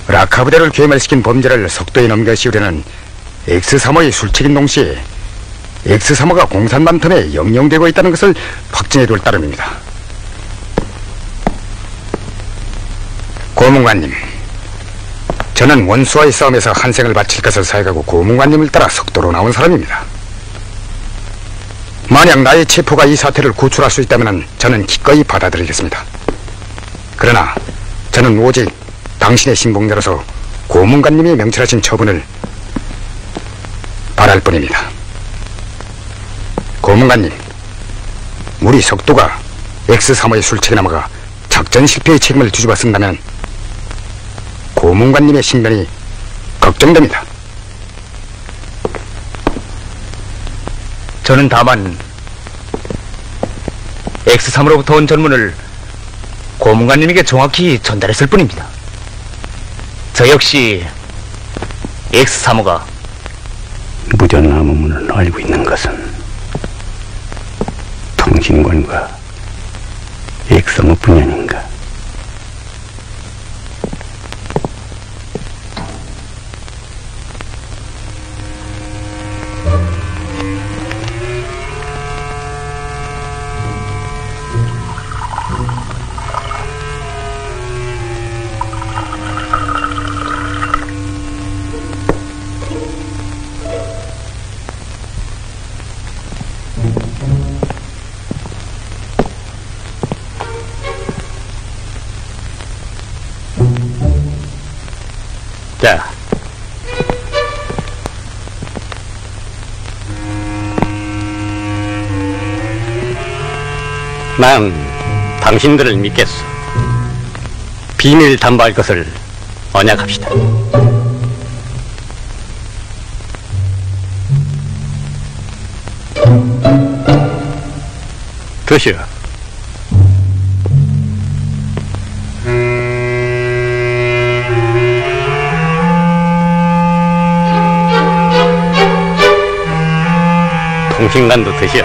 라카 부대를 괴멸시킨 범죄를 속도에 넘겨씌우려는 X3호의 술책인 동시에 X3호가 공산반텀에 영용되고 있다는 것을 확증해둘 따름입니다. 고문관님, 저는 원수와의 싸움에서 한 생을 바칠 것을 사역하고 고문관님을 따라 석도로 나온 사람입니다. 만약 나의 체포가 이 사태를 구출할 수 있다면 저는 기꺼이 받아들이겠습니다. 그러나 저는 오직 당신의 신봉자로서 고문관님이 명철하신 처분을 바랄 뿐입니다. 고문관님, 우리 석도가 X3호의 술책에 넘어가 작전 실패의 책임을 뒤집어 쓴다면 고문관님의 신변이 걱정됩니다. 저는 다만 X3으로부터 온 전문을 고문관님에게 정확히 전달했을 뿐입니다. 저 역시 X3호가 무전나무문을 알고 있는 것은 통신관과 X3호뿐이 아닌가. 자, 난 당신들을 믿겠소. 비밀 담보할 것을 언약합시다. 드시오. 통신관도 드시오.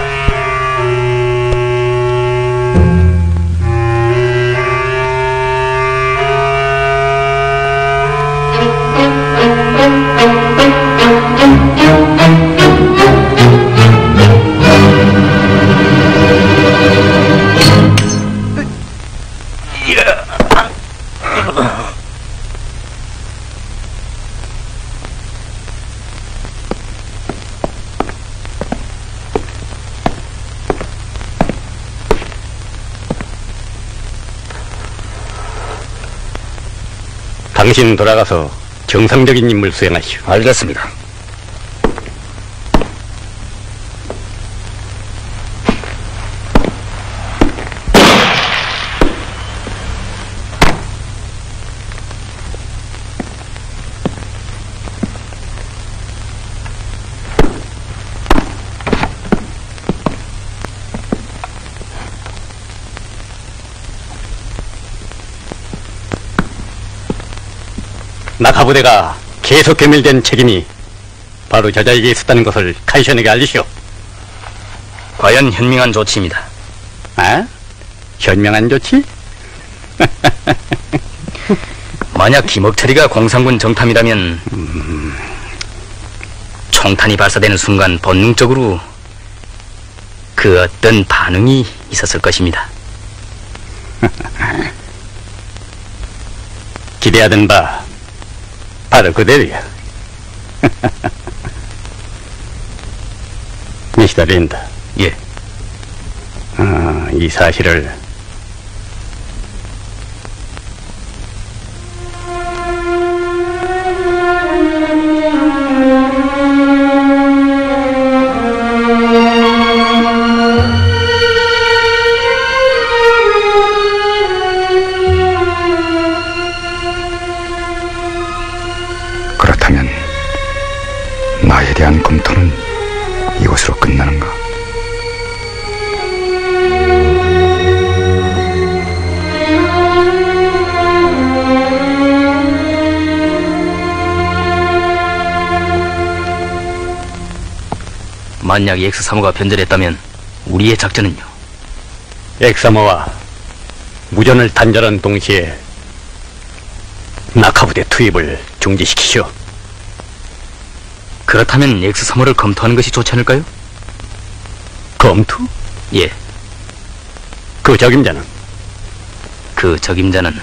당신 돌아가서 정상적인 임무를 수행하시오. 알겠습니다. 낙하부대가 계속 괴멸된 책임이 바로 저자에게 있었다는 것을 카이션에게 알리시오. 과연 현명한 조치입니다. 아? 현명한 조치? 만약 김억철이가 공산군 정탐이라면 총탄이 발사되는 순간 본능적으로 그 어떤 반응이 있었을 것입니다. 기대하던 바 바로 그대로야. 미스터 린다. 예. 이 사실을 그렇다면 나에 대한 검토는 이것으로 끝나는가? 만약 X3호가 변절했다면 우리의 작전은요? X3호와 무전을 단절한 동시에 낙하부대 투입을 중지시키시오. 그렇다면 X3호를 검토하는 것이 좋지 않을까요? 검투? 예. 그 적임자는? 그 적임자는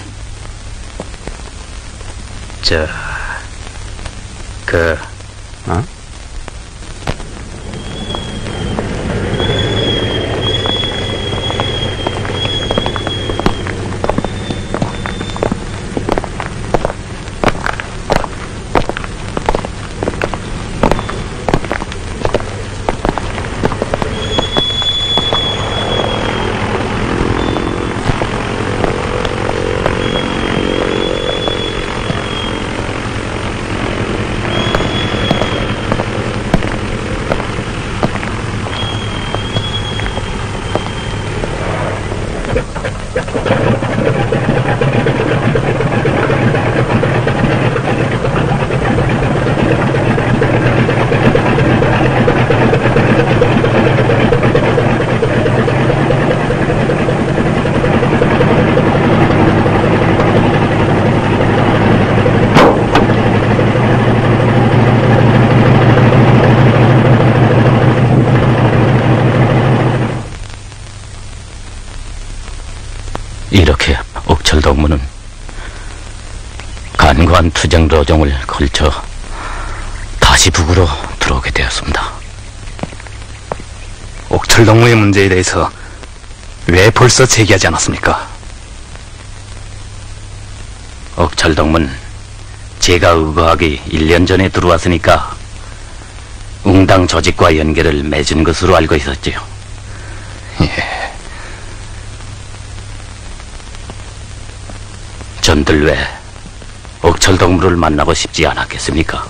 이렇게 옥철동무는 간과한 투쟁 로정을 걸쳐 다시 북으로 들어오게 되었습니다. 옥철동무의 문제에 대해서 왜 벌써 제기하지 않았습니까? 옥철동무는 제가 의거하기 1년 전에 들어왔으니까 웅당 조직과 연계를 맺은 것으로 알고 있었지요. 전들 왜 옥철동무를 만나고 싶지 않았겠습니까?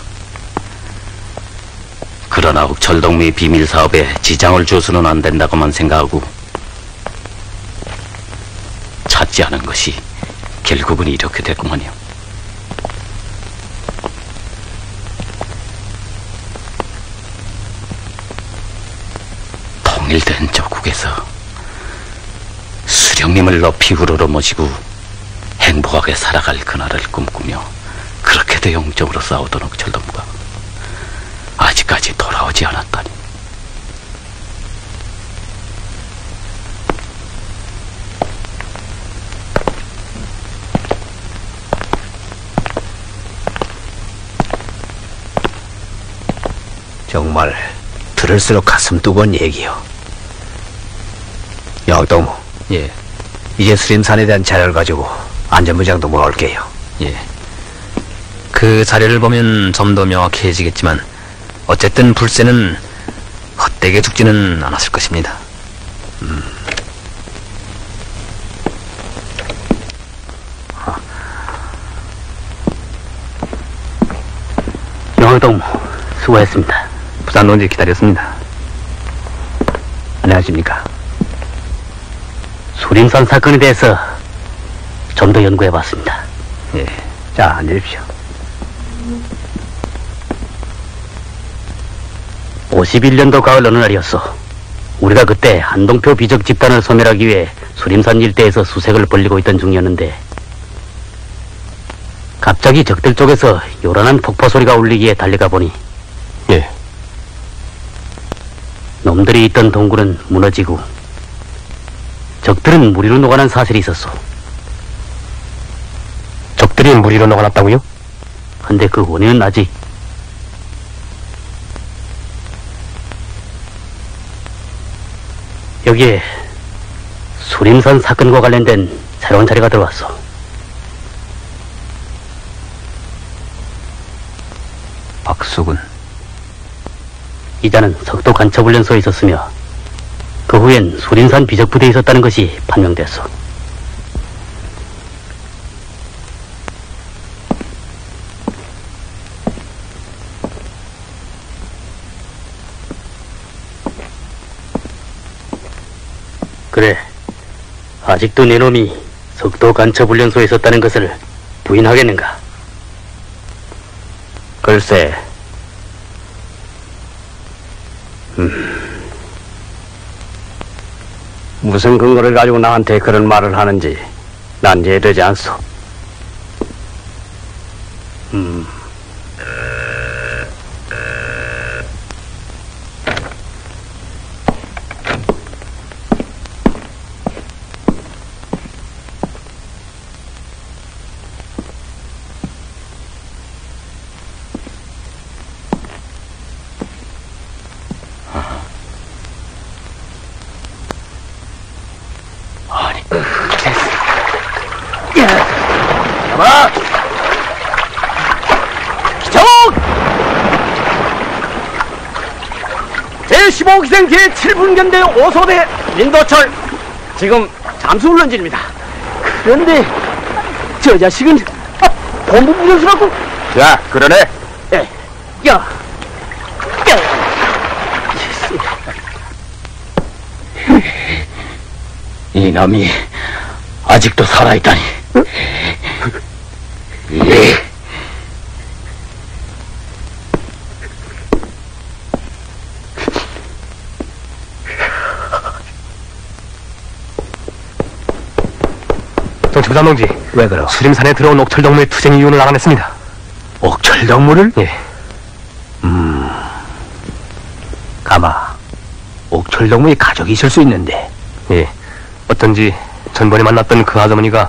그러나 옥철동무의 비밀사업에 지장을 줘서는 안 된다고만 생각하고 찾지 않은 것이 결국은 이렇게 됐구만요. 통일된 조국에서 수령님을 높이 우러러 모시고 행복하게 살아갈 그날을 꿈꾸며 그렇게도 영적으로 싸우던 옥철동무가 아직까지 돌아오지 않았다니. 정말 들을수록 가슴 뜨거운 얘기요. 영동무, 예, 이제 수림산에 대한 자료를 가지고 안전부장도 모을게요. 예. 그 자료를 보면 좀 더 명확해지겠지만 어쨌든 불새는 헛되게 죽지는 않았을 것입니다. 영동무, 수고했습니다. 부산 논지 기다렸습니다. 안녕하십니까. 수림산 사건에 대해서 좀 더 연구해봤습니다. 예. 자, 앉으십시오. 51년도 가을 어느 날이었어. 우리가 그때 한동표 비적 집단을 소멸하기 위해 수림산 일대에서 수색을 벌이고 있던 중이었는데 갑자기 적들 쪽에서 요란한 폭포 소리가 울리기에 달려가 보니 예. 놈들이 있던 동굴은 무너지고 적들은 무리로 녹아난 사실이 있었어. 적들이 무리로 녹아났다고요? 근데 그 원인은 아직 여기에 수림산 사건과 관련된 새로운 자료가 들어왔어. 박수근. 이자는 석도 간첩훈련소에 있었으며 그 후엔 수림산 비적부대에 있었다는 것이 판명됐어. 그래, 아직도 내 놈이 석도 간첩훈련소에 있었다는 것을 부인하겠는가? 글쎄, 무슨 근거를 가지고 나한테 그런 말을 하는지 난 이해되지 않소. 15기생 제7분견대 5소대 민도철 지금 잠수훈련진입니다. 그런데 저 자식은 본부 부교수라고? 야, 그러네. 야. 이놈이 아직도 살아있다니. 정치부장 동지, 왜 그러? 수림산에 들어온 옥철동무의 투쟁 이유를 알아냈습니다. 옥철동무를? 가마, 옥철동무의 가족이 있을 수 있는데. 예, 어쩐지 전번에 만났던 그 아주머니가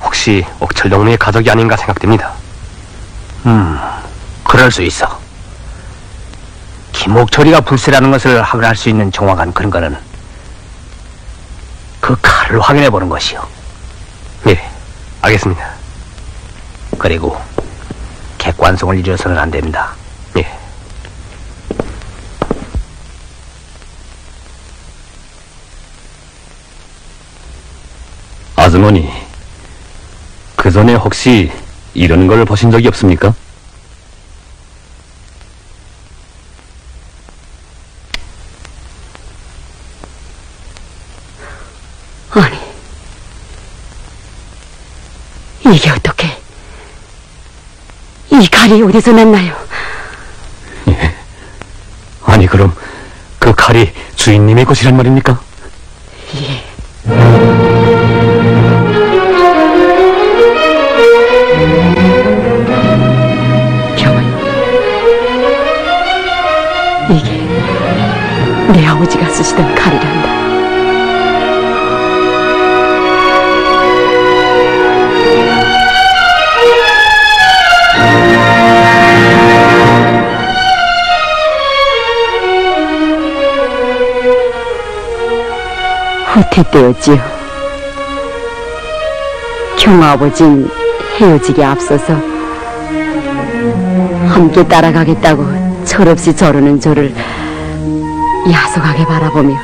혹시 옥철동무의 가족이 아닌가 생각됩니다. 그럴 수 있어. 김옥철이가 불세라는 것을 확인할 수 있는 정확한 근거는 그 칼을 확인해 보는 것이요. 예, 알겠습니다. 그리고 객관성을 잃어서는 안 됩니다. 예. 아주머니, 그 전에 혹시 이런 걸 보신 적이 없습니까? 아니, 이게 어떻게? 이 칼이 어디서 났나요? 예. 아니, 그럼 그 칼이 주인님의 것이란 말입니까? 예. 경은, 이게 내 아버지가 쓰시던 칼이란다. 후퇴 때였지요. 경아버진 헤어지기 앞서서 함께 따라가겠다고 철없이 저러는 저를 야속하게 바라보며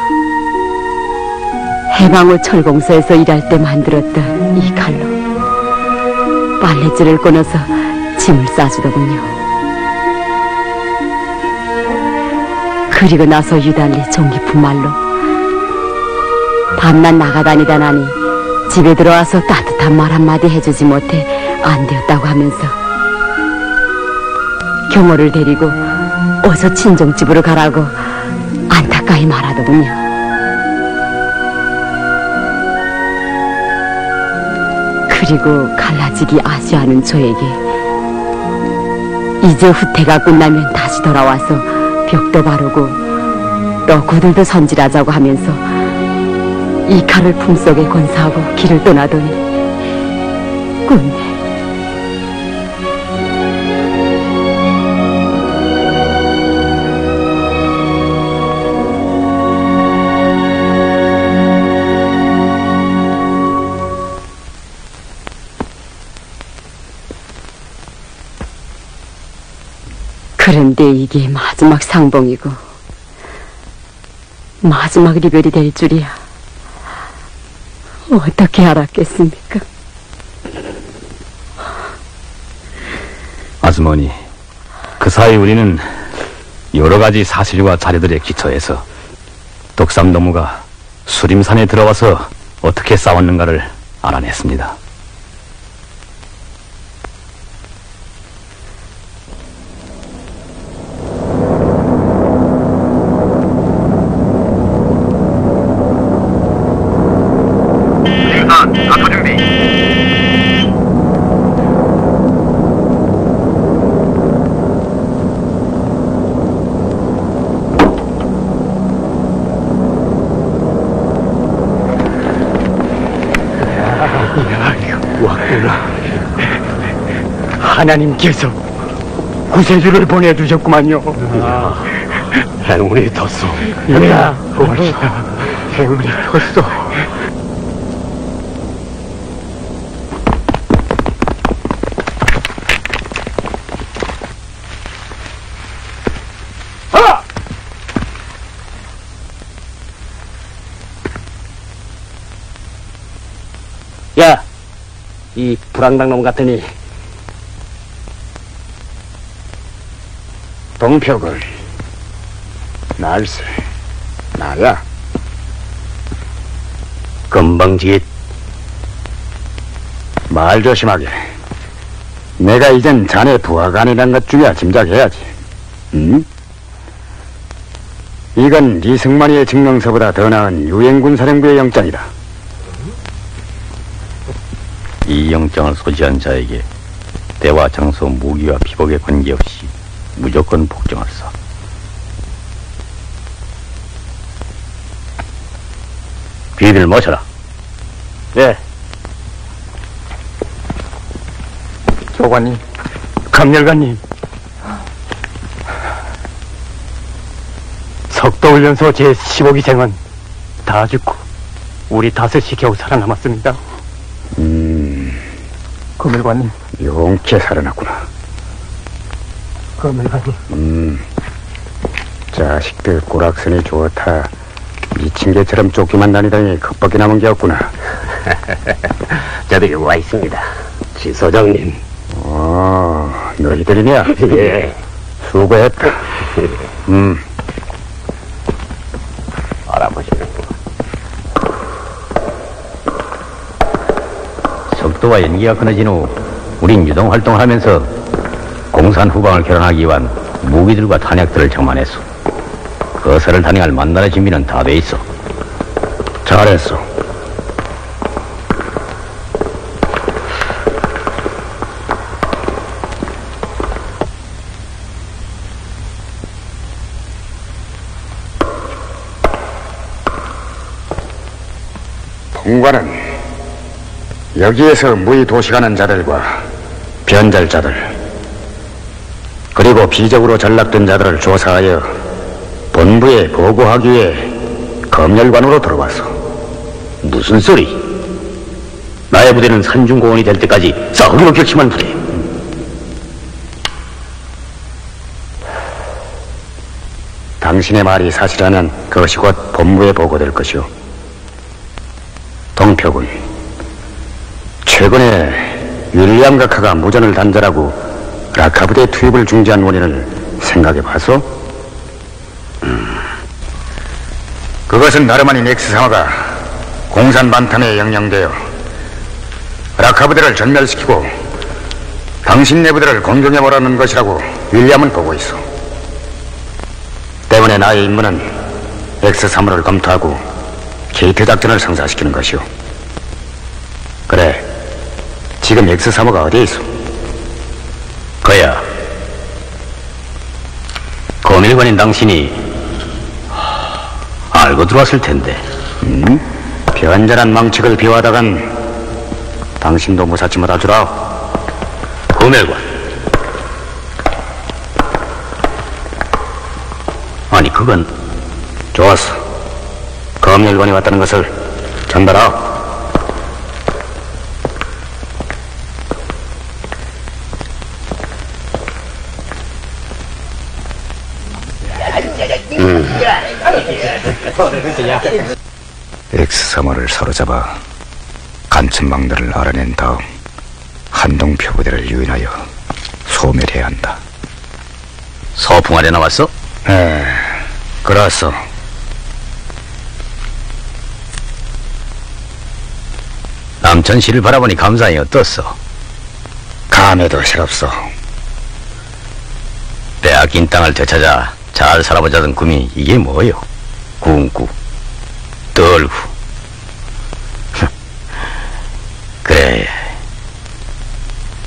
해방호 철공소에서 일할 때 만들었던 이 칼로 빨래줄을 끊어서 짐을 싸주더군요. 그리고 나서 유달리 정 깊은 말로 밤낮 나가다니다 나니 집에 들어와서 따뜻한 말 한마디 해주지 못해 안 되었다고 하면서 경호를 데리고 어서 친정집으로 가라고 안타까이 말하더군요. 그리고 갈라지기 아쉬워하는 저에게 이제 후퇴가 끝나면 다시 돌아와서 벽도 바르고 러구들도 손질하자고 하면서 이 칼을 품속에 건사하고 길을 떠나더니 끝내 그런데 이게 마지막 상봉이고 마지막 리별이 될 줄이야. 어떻게 알았겠습니까? 아주머니, 그 사이 우리는 여러 가지 사실과 자료들에 기초해서 독삼동무가 수림산에 들어와서 어떻게 싸웠는가를 알아냈습니다. 낙하 준비. 왔구나. 하나님께서 구세주를 보내주셨구만요. 행운이 떴소. 야, 고맙다. 행운이 떴어. 이 불황당놈 같으니. 동표글. 날세. 나야. 건방지게 말 조심하게. 내가 이젠 자네 부하관이란 것 중에 짐작해야지. 응? 이건 이승만이의 증명서보다 더 나은 유엔군 사령부의 영장이다. 이 영장을 소지한 자에게 대화 장소, 무기와 피복에 관계없이 무조건 복종할사. 귀비를 모셔라. 예. 교관님, 강렬관님. 석도훈련소 제15기생은 다 죽고 우리 5이 겨우 살아남았습니다. 검일관님. 용케 살아났구나. 검일관님. 자식들 꼬락선이 좋다. 미친 개처럼 쫓기만 다니다니 겁밖에 남은 게 없구나. 저들이 와 있습니다. 지소장님. 너희들이냐? 예. 수고했다. 알아보시는구나. 석도와 연기가 끊어진 후 우린 유동활동을 하면서 공산 후방을 결혼하기 위한 무기들과 탄약들을 장만했소. 거사를 단행할 만나의 준비는 다 돼 있어. 잘했어. 본관은 여기에서 무의 도식하는 자들과 변절자들 그리고 비적으로 전락된 자들을 조사하여 본부에 보고하기 위해 검열관으로 들어왔어. 무슨 소리? 나의 부대는 산중고원이 될 때까지 싸우기로 결심한 부대. 당신의 말이 사실이라면 그것이 곧 본부에 보고될 것이오. 동표군, 최근에 윌리엄 각하가 무전을 단절하고 라카 부대 투입을 중지한 원인을 생각해봤소? 그것은 다름 아닌 엑스상화가 공산 반탐에 영향되어 라카 부대를 전멸시키고 당신 내부대를 공격해보라는 것이라고 윌리엄은 보고 있어. 때문에 나의 임무는 X3호를 검토하고 게이트 작전을 성사시키는 것이오. 그래, 지금 X3호가 어디에 있어? 거야, 검일관인 당신이 알고 들어왔을 텐데. 변절한 망측을 비워하다간 당신도 무사치 못하주라. 검일관. 아니, 그건... 좋았어. 검열관이 왔다는 것을 전달하오. X3호를 사로잡아 간첩망들을 알아낸 다음 한동표 부대를 유인하여 소멸해야 한다. 서풍 아래 나왔어? 그렇소. 남천시를 바라보니 감상이 어떻소? 감에도 실없소. 빼앗긴 땅을 되찾아 잘 살아보자던 꿈이 이게 뭐요? 궁구, 떨구. 그래,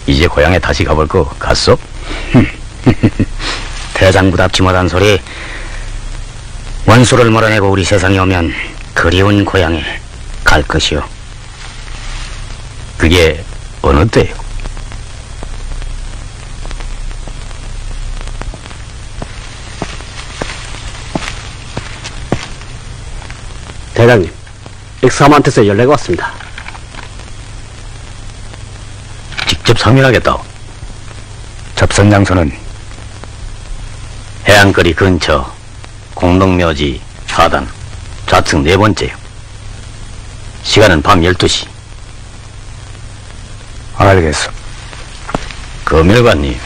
이제 고향에 다시 가볼 거 갔어? 대장부답지 못한 소리. 원수를 몰아내고 우리 세상에 오면 그리운 고향에 갈 것이오. 그게 어느 때요? 대장님, X3호한테서 연락이 왔습니다. 직접 상면하겠다. 접선 장소는 해안거리 근처 공동묘지 하단 좌측 4번째요. 시간은 밤 12시. 알겠어. 검열관님,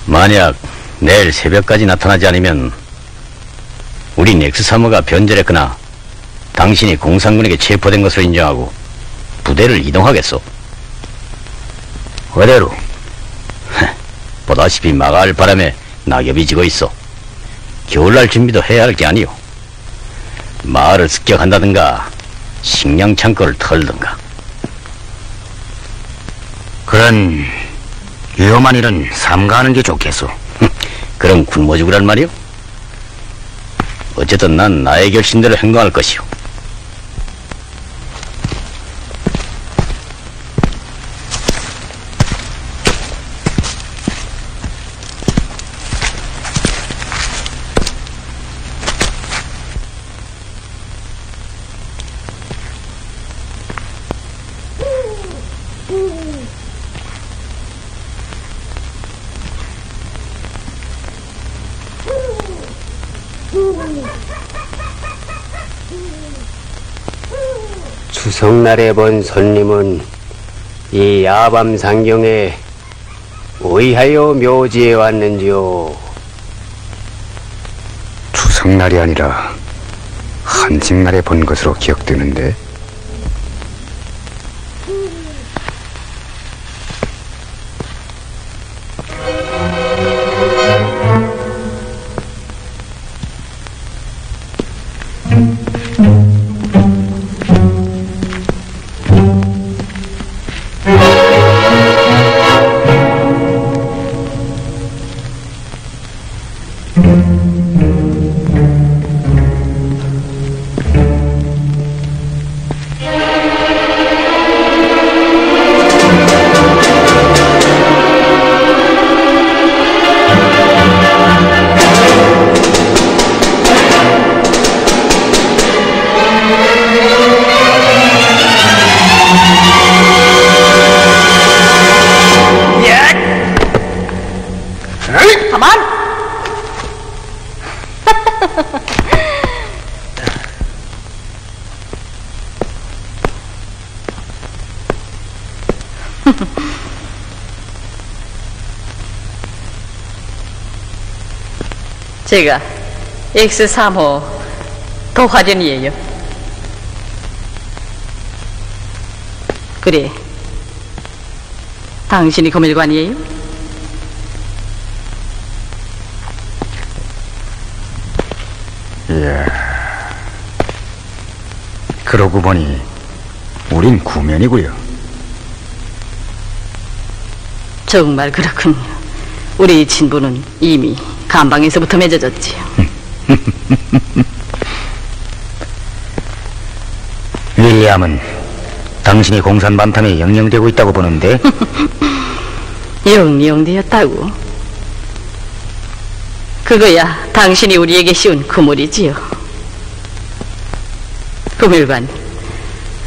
만약 내일 새벽까지 나타나지 않으면 우리 넥스3호가 변절했거나 당신이 공산군에게 체포된 것으로 인정하고 부대를 이동하겠소. 어디로? 보다시피 마가을 바람에 낙엽이 지고 있어. 겨울날 준비도 해야 할 게 아니오. 마을을 습격한다든가 식량 창고를 털든가. 그런 위험한 일은 삼가하는 게 좋겠소. 그럼 굶어 죽으란 말이오? 어쨌든 난 나의 결심대로 행동할 것이오. 추석날에 본 손님은 이 야밤 상경에 의하여 묘지에 왔는지요? 추석날이 아니라 한식날에 본 것으로 기억되는데. 제가 X3호 도화전이에요. 그래, 당신이 검열관이에요? 예. 그러고 보니 우린 구면이고요. 정말 그렇군요. 우리 친부는 이미 감방에서부터 맺어졌지요. 윌리엄은 당신이 공산 반탐에 영영되고 있다고 보는데. 영영되었다고? 그거야 당신이 우리에게 씌운 그물이지요. 금일관,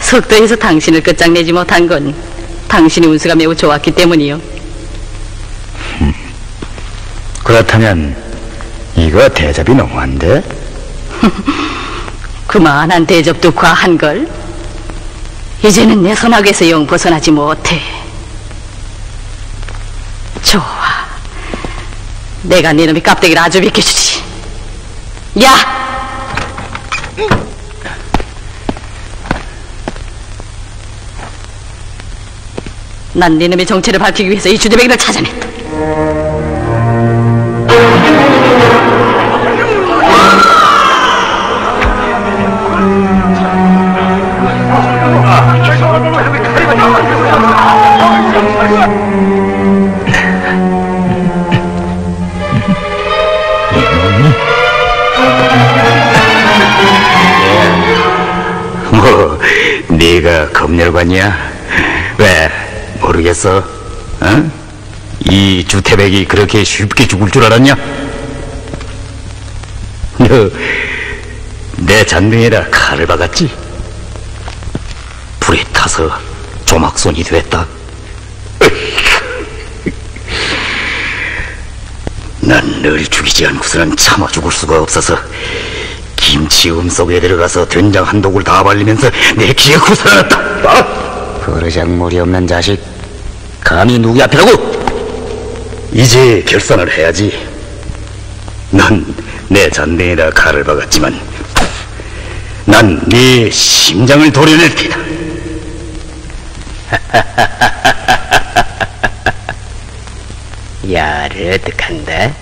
석도에서 당신을 끝장내지 못한 건 당신의 운수가 매우 좋았기 때문이요. 그렇다면 이거 대접이 너무한데? 그만한 대접도 과한걸. 이제는 내 손아귀에서 영 벗어나지 못해. 좋아, 내가 네 놈의 깝대기를 아주 비켜주지. 야! 난 네 놈의 정체를 밝히기 위해서 이 주대뱅이를 찾아냈다. 뭐, 네가 검열관이야? 왜, 모르겠어? 어? 이 주태백이 그렇게 쉽게 죽을 줄 알았냐? 너 내 잔등에다 칼을 박았지? 불에 타서 조막손이 됐다. 난 널 죽이지 않고서는 참아 죽을 수가 없어서 김치 속에 들어가서 된장 한 독을 다 발리면서 내 기억고 살아났다. 그러장물이 없는 자식, 감히 누구 앞이라고? 이제 결산을 해야지. 넌 내 잔등에다 칼을 박았지만 난 네 심장을 도려낼 테다. 야를 어떡한다?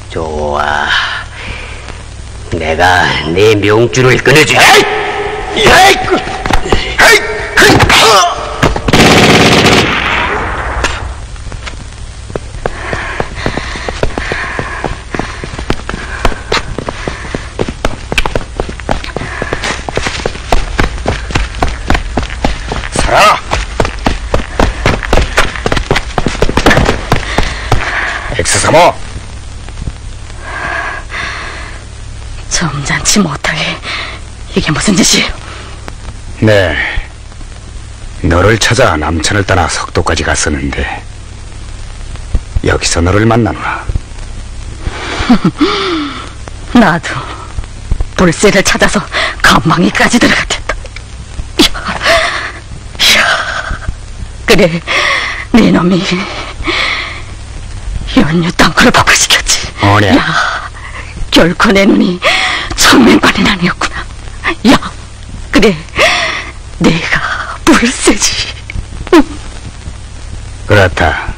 좋아. 내가 네 명줄을 끊어주지. 살아! X35! 점잖지 못하게 이게 무슨 짓이에요? 네, 너를 찾아 남천을 떠나 석도까지 갔었는데 여기서 너를 만났나? 나도 불새를 찾아서 감방이까지 들어갔댔다. 그래, 네 놈이 연유 땅굴을 복구시켰지. 뭐냐? 야, 결코 내 눈이 천명반이 아니었구나. 야, 그래, 내가 불새지. 그렇다.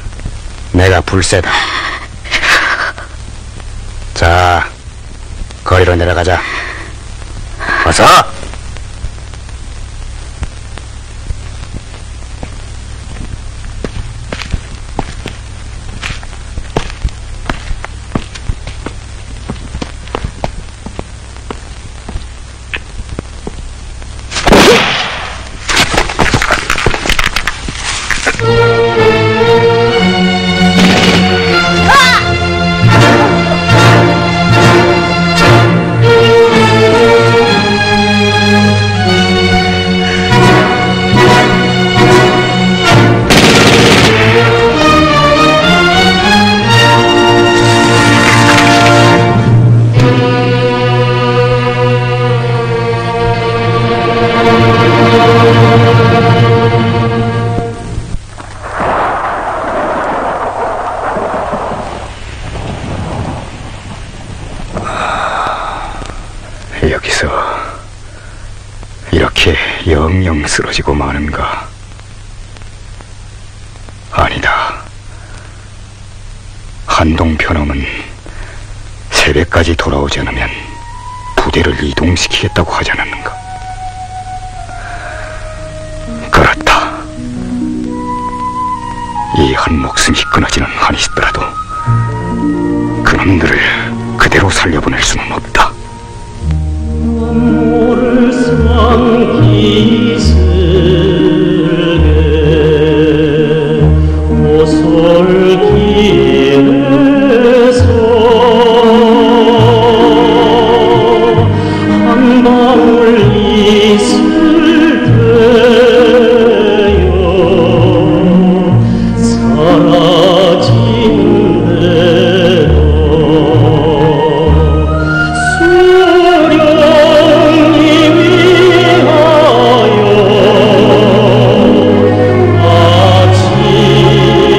내가 불새다. 자, 거리로 내려가자. 어서! 여기서 이렇게 영영 쓰러지고 마는가? 아니다. 한동표놈은 새벽까지 돌아오지 않으면 부대를 이동시키겠다고 하지 않았는가? 그렇다. 이 한 목숨이 끊어지는 한이 있더라도 그놈들을 그대로 살려보낼 수는 없다. 모를 상기슬게 오솔길에서 한 방울 있을 때요 사라지는 대로 수령이 위하여 아침을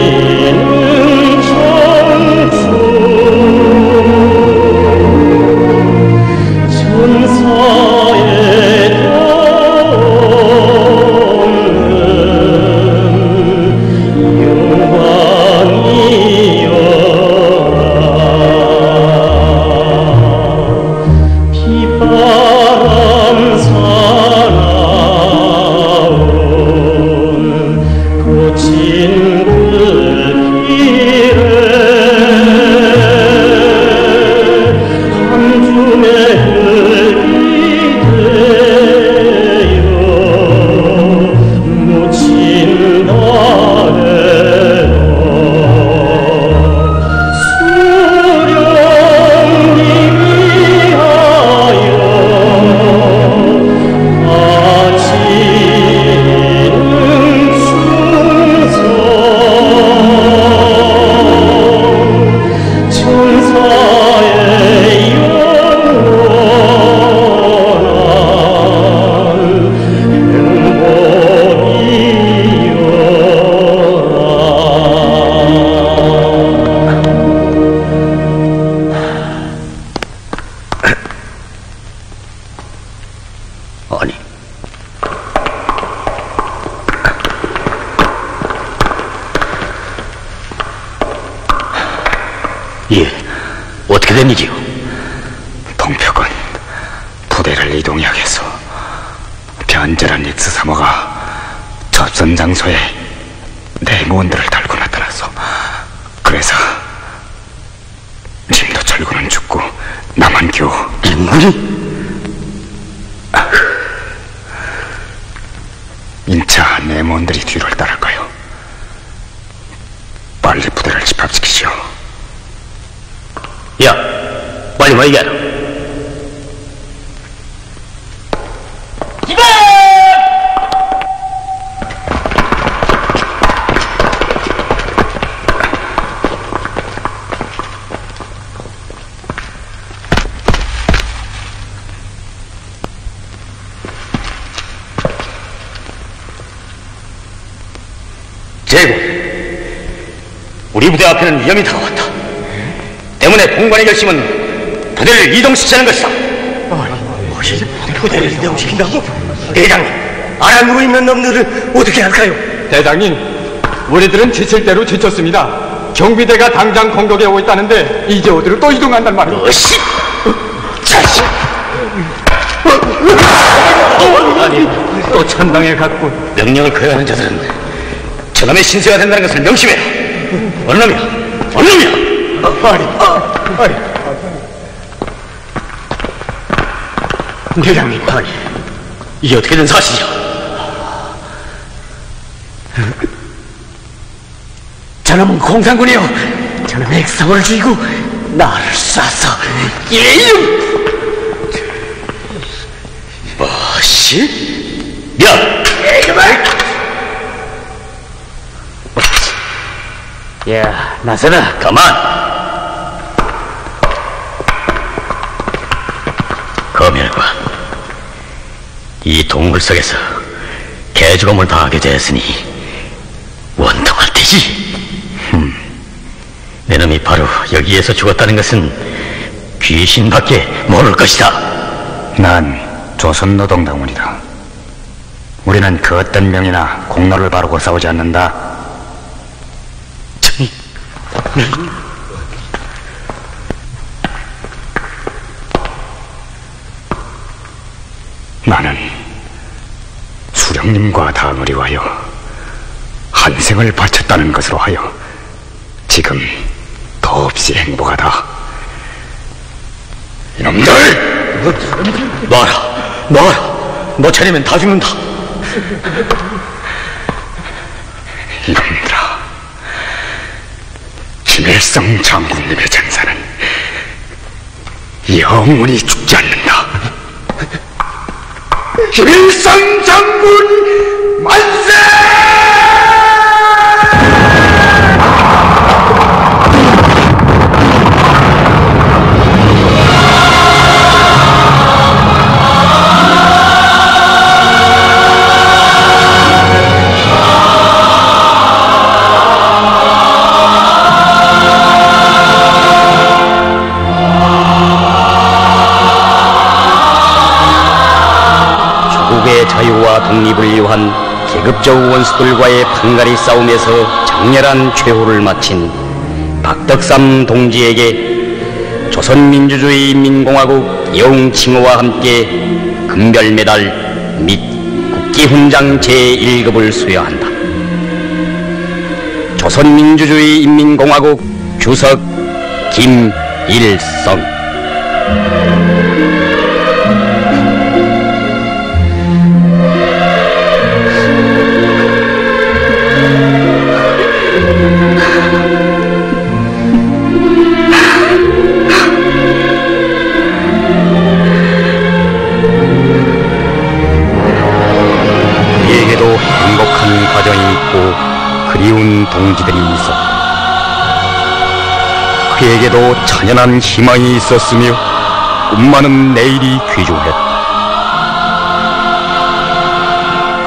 예, 어떻게 된 일이요? 동표군 부대를 이동해야겠소. 변절한 익스3호가 접선 장소에 내무원들을 달고 나타났소. 그래서 님도 철구는 죽고 나만 겨우 인군이? 인차 내무원들이 뒤를 따를 거요. 빨리 부대를 집합시키시오. 야, 빨리 와 얘기하라. 제군, 우리 부대 앞에는 위험이 다가왔다. 때문에 본관의 결심은 부대를 이동시키는 것이다. 부대를 이동시킨다고? 대장님, 아랑으로 있는 놈들을 어떻게 할까요? 대장님, 우리들은 지칠 대로 지쳤습니다. 경비대가 당장 공격에 오고 있다는데 이제 어디로 또 이동한단 말이오? 어씨! 자식! 아니, 또 천당에 갔군. 명령을 거역하는 자들은 저놈의 신세가 된다는 것을 명심해라. 어느 놈이야? 어느 놈이야? 대장님, 아니, 이게 어떻게 된 사실이야? 저놈은 공산군이요. 저놈의 익사모를 죽이고 나를 쏴서 예용! 뭐시? 야! 야, 나서라. 가만. 검열관, 이 동굴 속에서 개죽음을 당하게 되었으니 원통할 테지. 내 놈이 바로 여기에서 죽었다는 것은 귀신밖에 모를 것이다. 난 조선노동당원이다. 우리는 그 어떤 명이나 공로를 바르고 싸우지 않는다. 나는 수령님과 당을 위하여 한 생을 바쳤다는 것으로 하여 지금 더없이 행복하다. 이놈들! 놔라! 너 차리면 다 죽는다. 이놈들아, 김일성 장군님의 전사는 영원히 죽지 않는다. 김일성 장군 만세! 자유와 독립을 위한 계급적 원수들과의 판가리 싸움에서 장렬한 최후를 마친 박덕삼 동지에게 조선민주주의 인민공화국 영칭호와 함께 금별메달 및 국기훈장 제1급을 수여한다. 조선민주주의 인민공화국 주석 김일성. 그리운 동지들이 있었다. 그에게도 찬연한 희망이 있었으며 꿈많은 내일이 귀중했다.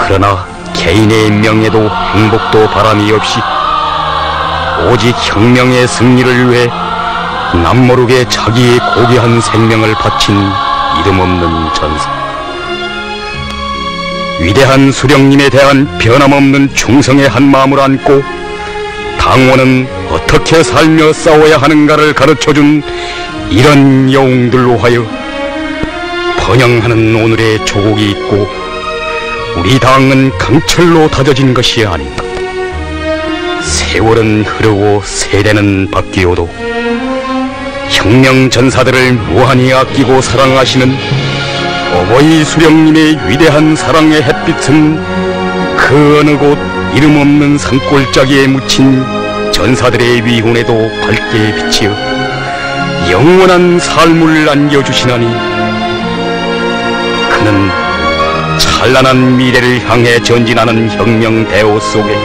그러나 개인의 명예도 행복도 바람이 없이 오직 혁명의 승리를 위해 남모르게 자기의 고귀한 생명을 바친 이름 없는 전사. 위대한 수령님에 대한 변함없는 충성의 한 마음을 안고 당원은 어떻게 살며 싸워야 하는가를 가르쳐준 이런 영웅들로 하여 번영하는 오늘의 조국이 있고 우리 당은 강철로 다져진 것이 아닌가. 세월은 흐르고 세대는 바뀌어도 혁명 전사들을 무한히 아끼고 사랑하시는 어버이 수령님의 위대한 사랑의 햇빛은 그 어느 곳 이름 없는 산골짜기에 묻힌 전사들의 위훈에도 밝게 비치어 영원한 삶을 안겨주시나니 그는 찬란한 미래를 향해 전진하는 혁명 대호 속에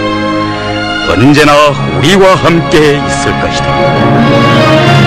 언제나 우리와 함께 있을 것이다.